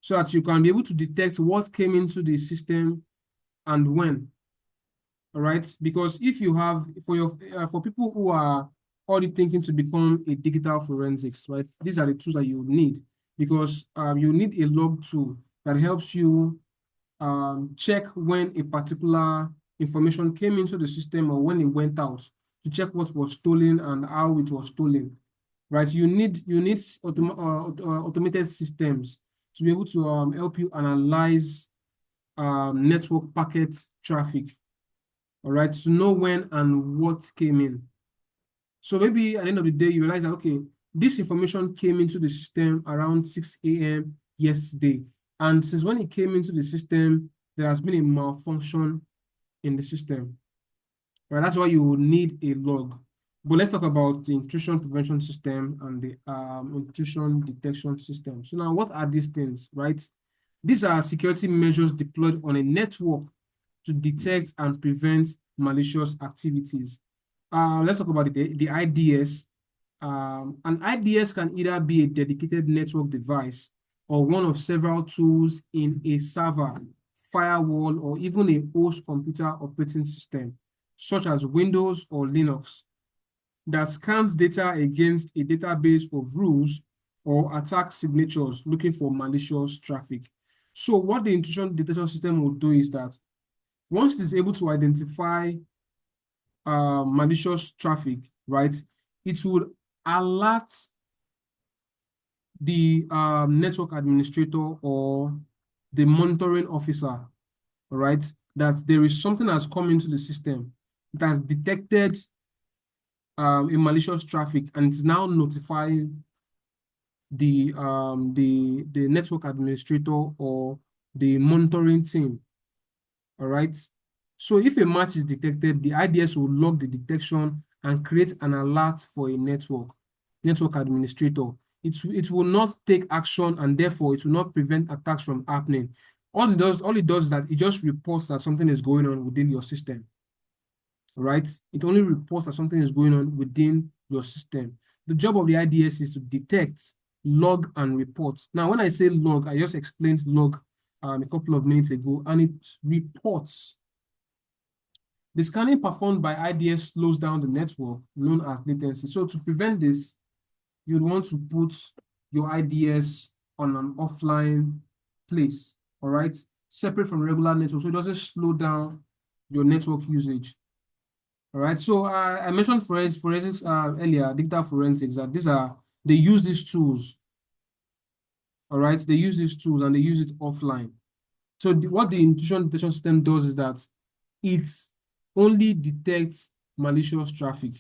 so that you can be able to detect what came into the system and when. All right, because if you have for people who are already thinking to become a digital forensics, right? These are the tools that you need, because you need a log tool that helps you check when a particular information came into the system or when it went out, to check what was stolen and how it was stolen, right? You need automated systems to be able to help you analyze network packet traffic, all right, to know when and what came in. So maybe at the end of the day, you realize that, okay, this information came into the system around 6 a.m. yesterday. And since when it came into the system, there has been a malfunction in the system. Right? That's why you will need a log. But let's talk about the intrusion prevention system and the intrusion detection system. So now, what are these things, right? These are security measures deployed on a network to detect and prevent malicious activities. Let's talk about the IDS. An IDS can either be a dedicated network device or one of several tools in a server, firewall, or even a host computer operating system, such as Windows or Linux, that scans data against a database of rules or attack signatures looking for malicious traffic. So what the intrusion detection system will do is that once it is able to identify malicious traffic, right, it will alert the network administrator or the monitoring officer, right, that there is something that's come into the system that's detected a malicious traffic, and it's now notifying the network administrator or the monitoring team. All right. So if a match is detected, the IDS will log the detection and create an alert for a network administrator. It will not take action, and therefore it will not prevent attacks from happening. All it does is that it just reports that something is going on within your system. Right? It only reports that something is going on within your system. The job of the IDS is to detect, log, and report. Now, when I say log, I just explained log a couple of minutes ago, and it reports. The scanning performed by IDS slows down the network, known as latency. So to prevent this, you'd want to put your IDS on an offline place, all right? Separate from regular network, so it doesn't slow down your network usage. All right, so I mentioned forensics earlier, digital forensics, that they use these tools, all right? They use these tools and they use it offline. So what the intrusion detection system does is that it only detects malicious traffic.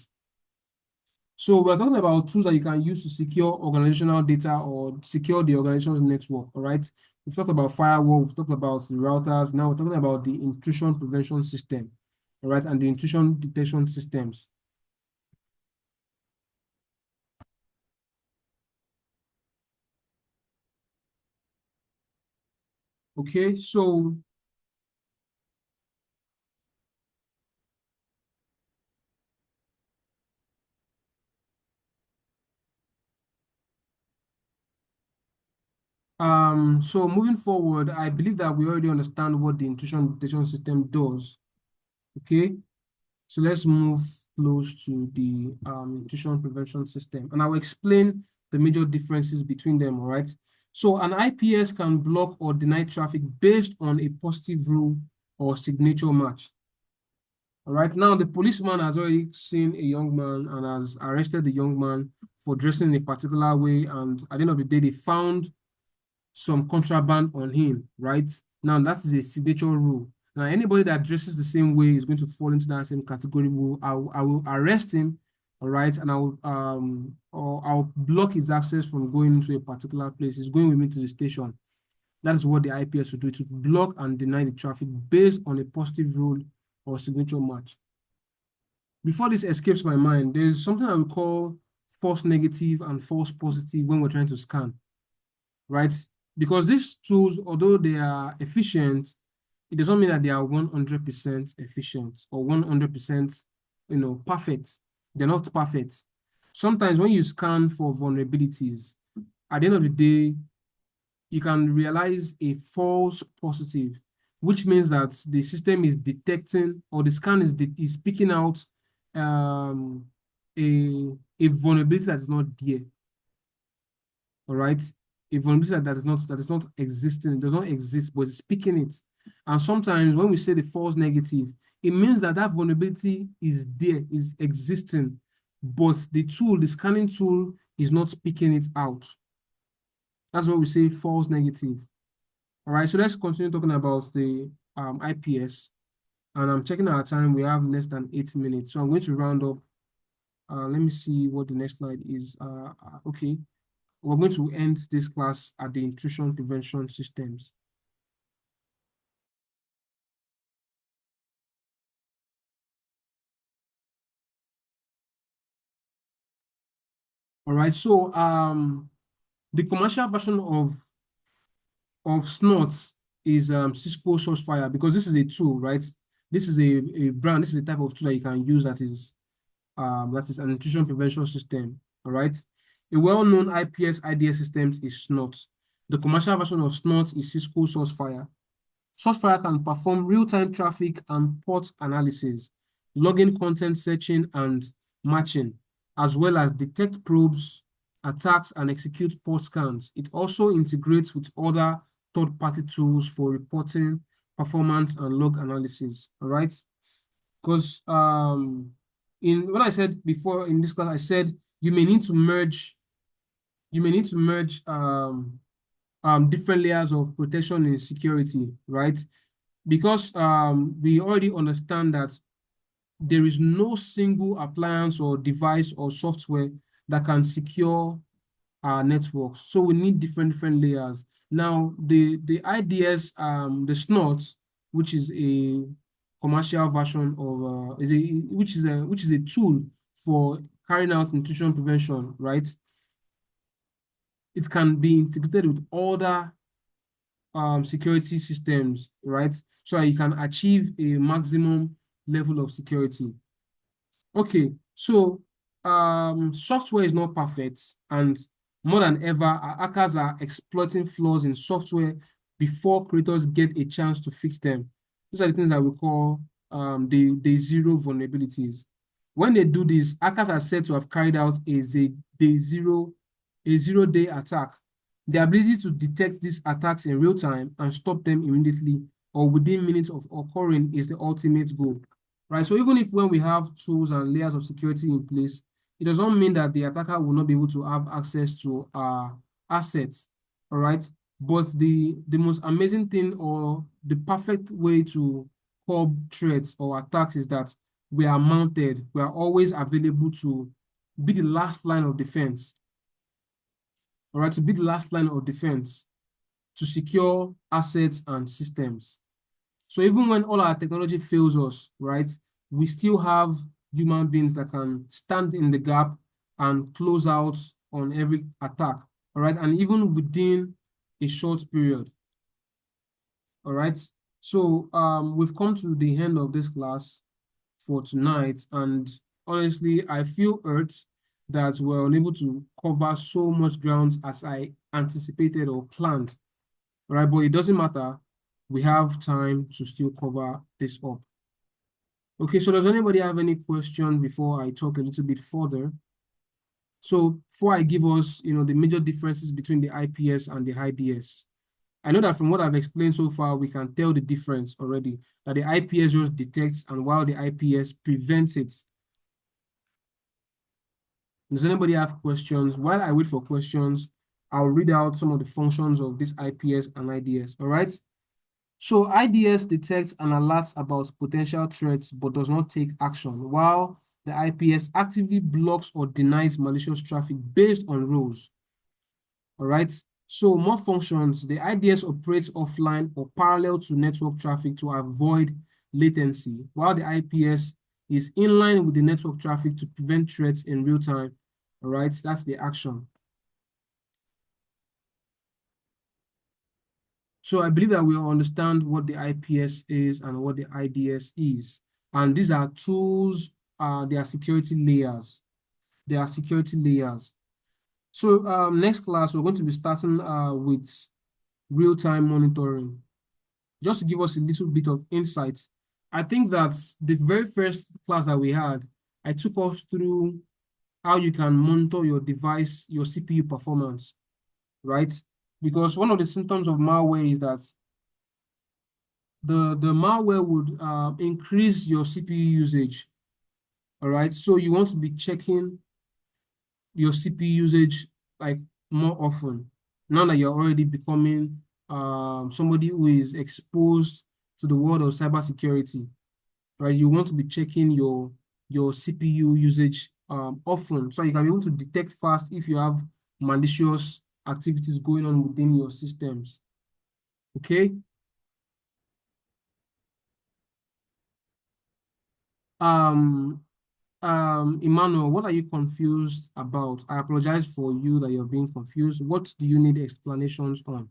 So we're talking about tools that you can use to secure organizational data or secure the organization's network, all right? We've talked about firewall, we've talked about the routers, now we're talking about the intrusion prevention system, all right, and the intrusion detection systems. Okay, so so moving forward, I believe that we already understand what the intrusion detection system does. Okay, so let's move close to the intrusion prevention system, and I will explain the major differences between them, all right? So an IPS can block or deny traffic based on a positive rule or signature match. All right, now the policeman has already seen a young man and has arrested the young man for dressing in a particular way, and at the end of the day, they found some contraband on him, right? Now that is a signature rule. Now anybody that dresses the same way is going to fall into that same category. I will arrest him, all right, and I'll block his access from going into a particular place. He's going with me to the station. That is what the IPS will do, to block and deny the traffic based on a positive rule or signature match. Before this escapes my mind, there's something I would call false negative and false positive when we're trying to scan, right? Because these tools, although they are efficient, it doesn't mean that they are 100% efficient or 100%, perfect. They're not perfect. Sometimes when you scan for vulnerabilities, at the end of the day, you can realize a false positive, which means that the system is detecting, or the scan is picking out um, a vulnerability that is not there. All right, a vulnerability that is not existing, it does not exist, but it's picking it. And sometimes when we say the false negative, it means that that vulnerability is there, is existing, but the scanning tool, is not picking it out. That's what we say false negative. All right, so let's continue talking about the IPS. And I'm checking our time. We have less than 8 minutes. So I'm going to round up. Let me see what the next slide is. Okay. We're going to end this class at the intrusion prevention systems. All right. So the commercial version of Snort is Cisco Sourcefire, because this is a tool, right? This is a brand. This is a type of tool that you can use that is an intrusion prevention system. All right. A well-known IPS IDS system is Snort. The commercial version of Snort is Cisco Sourcefire. Sourcefire can perform real-time traffic and port analysis, login content searching and matching, as well as detect probes, attacks, and execute port scans. It also integrates with other third-party tools for reporting, performance, and log analysis. All right, because when I said before in this class, I said you may need to merge different layers of protection and security, right? Because we already understand that there is no single appliance or device or software that can secure our networks. So we need different layers. Now, the IDS, the Snort, which is a commercial version of which is a tool for carrying out intrusion prevention, right? It can be integrated with other security systems, right? So that you can achieve a maximum level of security. Okay, so software is not perfect, and more than ever, our hackers are exploiting flaws in software before creators get a chance to fix them. These are the things that we call the zero vulnerabilities. When they do this, hackers are said to have carried out a zero-day attack. The ability to detect these attacks in real time and stop them immediately or within minutes of occurring is the ultimate goal, right? So even if when we have tools and layers of security in place, it does not mean that the attacker will not be able to have access to our assets, all right? But the most amazing thing, or the perfect way to curb threats or attacks, is that we are mounted. We are always available to be the last line of defense, all right? To be the last line of defense to secure assets and systems. So even when all our technology fails us, right, we still have human beings that can stand in the gap and close out on every attack, all right, and even within a short period, all right. So we've come to the end of this class for tonight, and honestly, I feel hurt that we're unable to cover so much ground as I anticipated or planned, all right, but it doesn't matter. We have time to still cover this up. Okay, so does anybody have any question before I talk a little bit further? So before I give us, the major differences between the IPS and the IDS, I know that from what I've explained so far, we can tell the difference already, that the IPS just detects, and while the IPS prevents it. Does anybody have questions? While I wait for questions, I'll read out some of the functions of this IPS and IDS, all right? So IDS detects and alerts about potential threats but does not take action, while the IPS actively blocks or denies malicious traffic based on rules. All right. So more functions, the IDS operates offline or parallel to network traffic to avoid latency, while the IPS is in line with the network traffic to prevent threats in real time. All right, that's the action. So I believe that we understand what the IPS is and what the IDS is. And these are tools, they are security layers. They are security layers. So next class, we're going to be starting with real-time monitoring. just to give us a little bit of insight. I think that the very first class that we had, I took us through how you can monitor your device, your CPU performance, right? Because one of the symptoms of malware is that the malware would increase your CPU usage, all right? So you want to be checking your CPU usage like more often. Now that you're already becoming somebody who is exposed to the world of cybersecurity, right? You want to be checking your CPU usage often, so you can be able to detect fast if you have malicious activities going on within your systems. Okay. Um, Emmanuel, what are you confused about? I apologize for you that you're being confused. What do you need explanations on?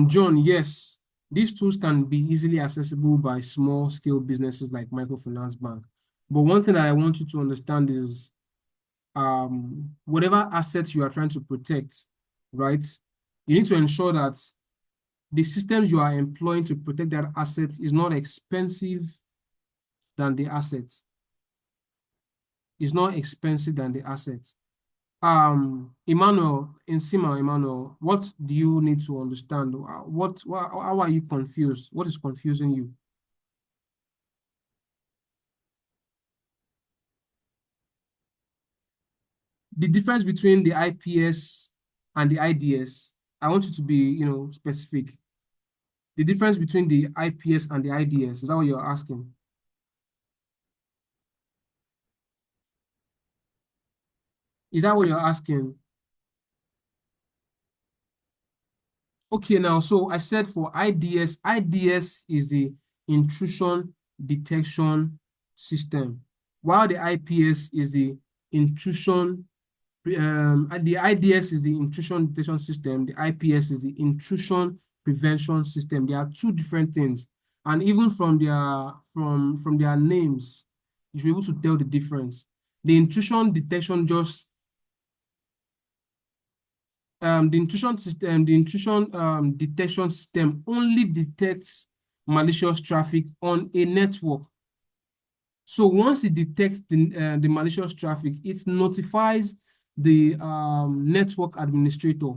John, yes, these tools can be easily accessible by small scale businesses like microfinance bank. But one thing that I want you to understand is whatever assets you are trying to protect, right? You need to ensure that the systems you are employing to protect that asset is not expensive than the asset. Is not expensive than the asset. Emmanuel, Emmanuel, what do you need to understand? How are you confused? What is confusing you? The difference between the IPS and the IDS, I want you to be, specific. The difference between the IPS and the IDS, is that what you're asking? Is that what you're asking? Okay, now, so I said for IDS, IDS is the intrusion detection system, while the IPS is the intrusion, the IDS is the intrusion detection system, the IPS is the intrusion prevention system. They are two different things. And even from their names, you should be able to tell the difference. The intrusion detection just the intrusion system, the intrusion detection system only detects malicious traffic on a network. So once it detects the malicious traffic, it notifies the network administrator.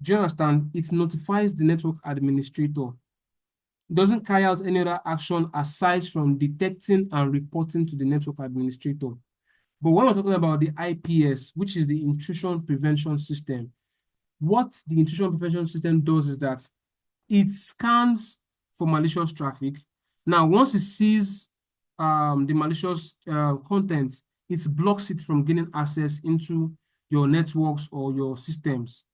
Do you understand? It notifies the network administrator. It doesn't carry out any other action aside from detecting and reporting to the network administrator. But when we're talking about the IPS, which is the intrusion prevention system, what the intrusion prevention system does is that it scans for malicious traffic. Now, once it sees the malicious content, it blocks it from gaining access into your networks or your systems.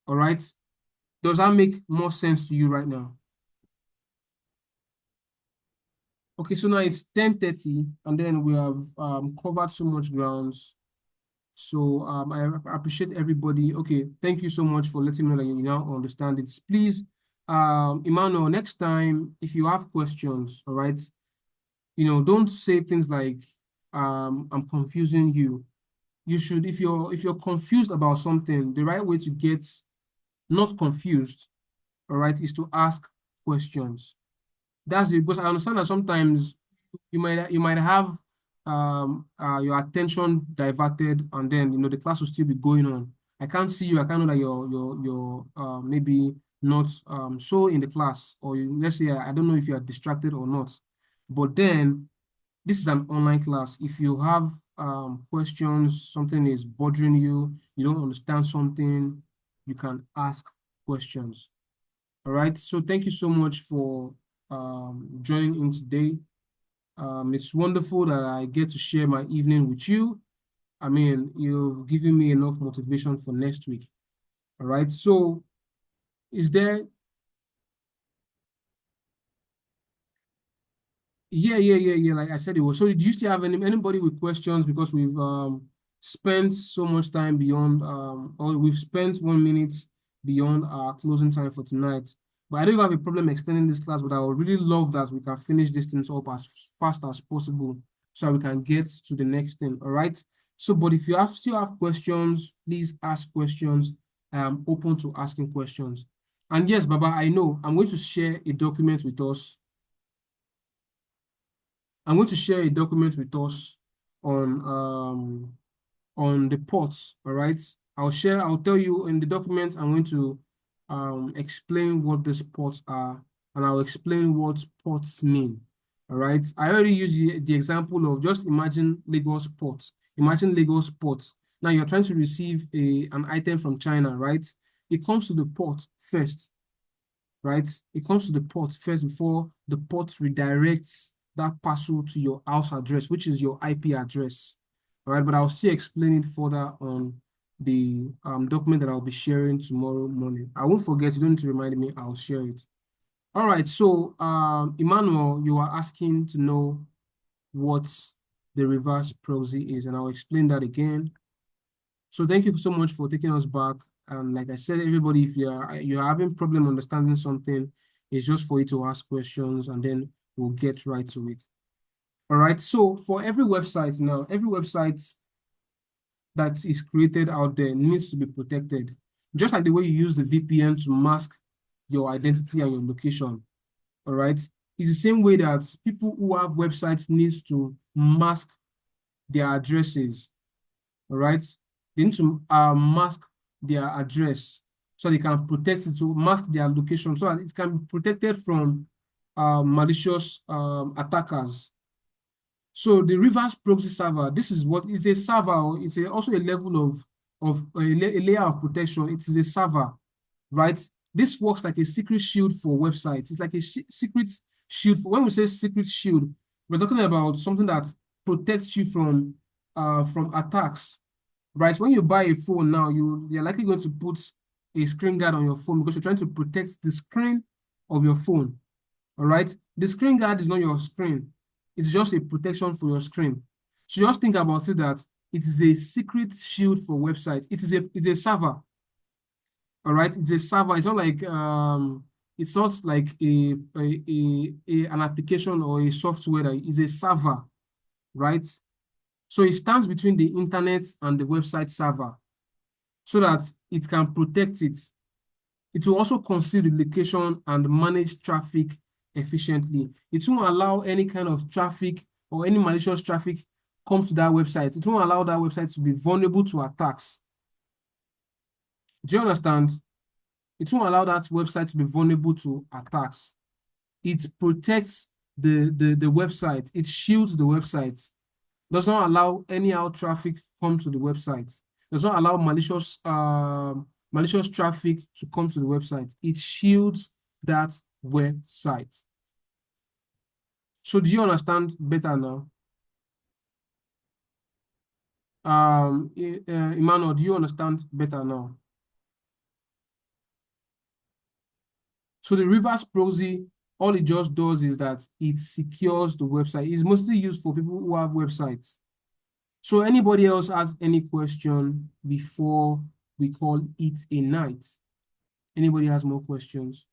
All right. Does that make more sense to you right now? Okay, so now it's 10:30, and then we have covered so much ground. So I appreciate everybody. Okay, thank you so much for letting me know that you now understand it. Please, Emmanuel, next time if you have questions, all right, don't say things like I'm confusing you. You should, if you're confused about something, the right way to get not confused, all right, is to ask questions. That's it, because I understand that sometimes you might have your attention diverted, and then the class will still be going on. I can't see you. I can't know that you're maybe not so in the class, or let's say I don't know if you are distracted or not. But then this is an online class. If you have questions, something is bothering you, you don't understand something, you can ask questions. All right. So thank you so much for joining in today. It's wonderful that I get to share my evening with you. I mean, you've given me enough motivation for next week. All right. So is there yeah. Like I said, it was. So do you still have anybody with questions? Because we've spent so much time beyond or we've spent 1 minute beyond our closing time for tonight. But I don't have a problem extending this class, but I would really love that we can finish this thing up as fast as possible so we can get to the next thing. All right. So, but if you still have questions, please ask questions. I am open to asking questions. And yes, Baba, I know I'm going to share a document with us. I'm going to share a document with us on the ports. All right. I'll tell you in the document, I'm going to explain what these ports are, and I'll explain what ports mean. All right. I already used the example of just imagine Lagos ports. Imagine Lagos ports. Now you're trying to receive an item from China, right? It comes to the port first, right? It comes to the port first before the port redirects that parcel to your house address, which is your IP address. All right, but I'll still explain it further on the document that I'll be sharing tomorrow morning. I won't forget, you don't need to remind me, I'll share it. All right, so Emmanuel, you are asking to know what the reverse proxy is, and I'll explain that again. So thank you so much for taking us back. And like I said, everybody, if you're having problem understanding something, it's just for you to ask questions, and then we'll get right to it. All right. So for every website now, every website that is created out there needs to be protected. Just like the way you use the VPN to mask your identity and your location. All right. It's the same way that people who have websites needs to mask their addresses. All right. They need to mask their address so they can protect it, to mask their location so that it can be protected from malicious attackers. So the reverse proxy server, this is what is a server. It's also a level of a layer of protection. It is a server, right? This works like a secret shield for websites. It's like a secret shield. When we say secret shield, we're talking about something that protects you from attacks, right? When you buy a phone now, you're likely going to put a screen guard on your phone because you're trying to protect the screen of your phone. All right. The screen guard is not your screen. It's just a protection for your screen. So just think about it that it is a secret shield for websites. It's a server. All right. It's a server. It's not like an application or a software that is a server, right? So it stands between the internet and the website server so that it can protect it. It will also conceal the location and manage traffic efficiently. It won't allow any kind of traffic or any malicious traffic comes to that website. It won't allow that website to be vulnerable to attacks. Do you understand? It won't allow that website to be vulnerable to attacks. It protects the website. It shields the website. Does not allow anyhow traffic come to the website. Does not allow malicious traffic to come to the website. It shields that website. So do you understand better now? Emmanuel, do you understand better now? So the reverse proxy, all it just does is that it secures the website. It's mostly used for people who have websites. So anybody else has any question before we call it a night? Anybody has more questions?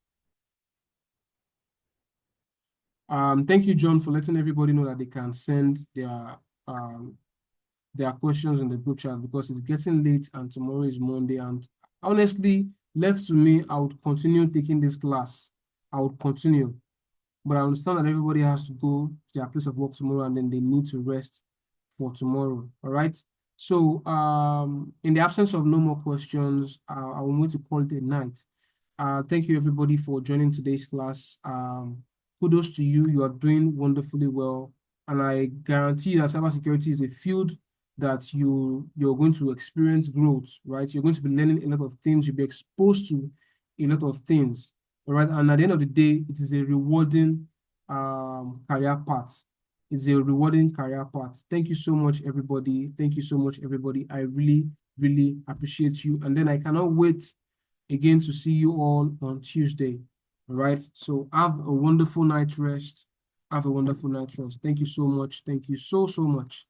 Thank you, John, for letting everybody know that they can send their questions in the group chat because it's getting late and tomorrow is Monday. And honestly, left to me, I would continue taking this class. I would continue. But I understand that everybody has to go to their place of work tomorrow and then they need to rest for tomorrow. All right. So in the absence of no more questions, I will move to call it a night. Thank you everybody for joining today's class. Kudos to you. You are doing wonderfully well. And I guarantee that cybersecurity is a field that you're going to experience growth, right? You're going to be learning a lot of things. You'll be exposed to a lot of things, all right? And at the end of the day, it is a rewarding career path. It's a rewarding career path. Thank you so much, everybody. Thank you so much, everybody. I really, really appreciate you. And then I cannot wait again to see you all on Tuesday. All right. So have a wonderful night rest. Have a wonderful night rest. Thank you so much. Thank you so, so much.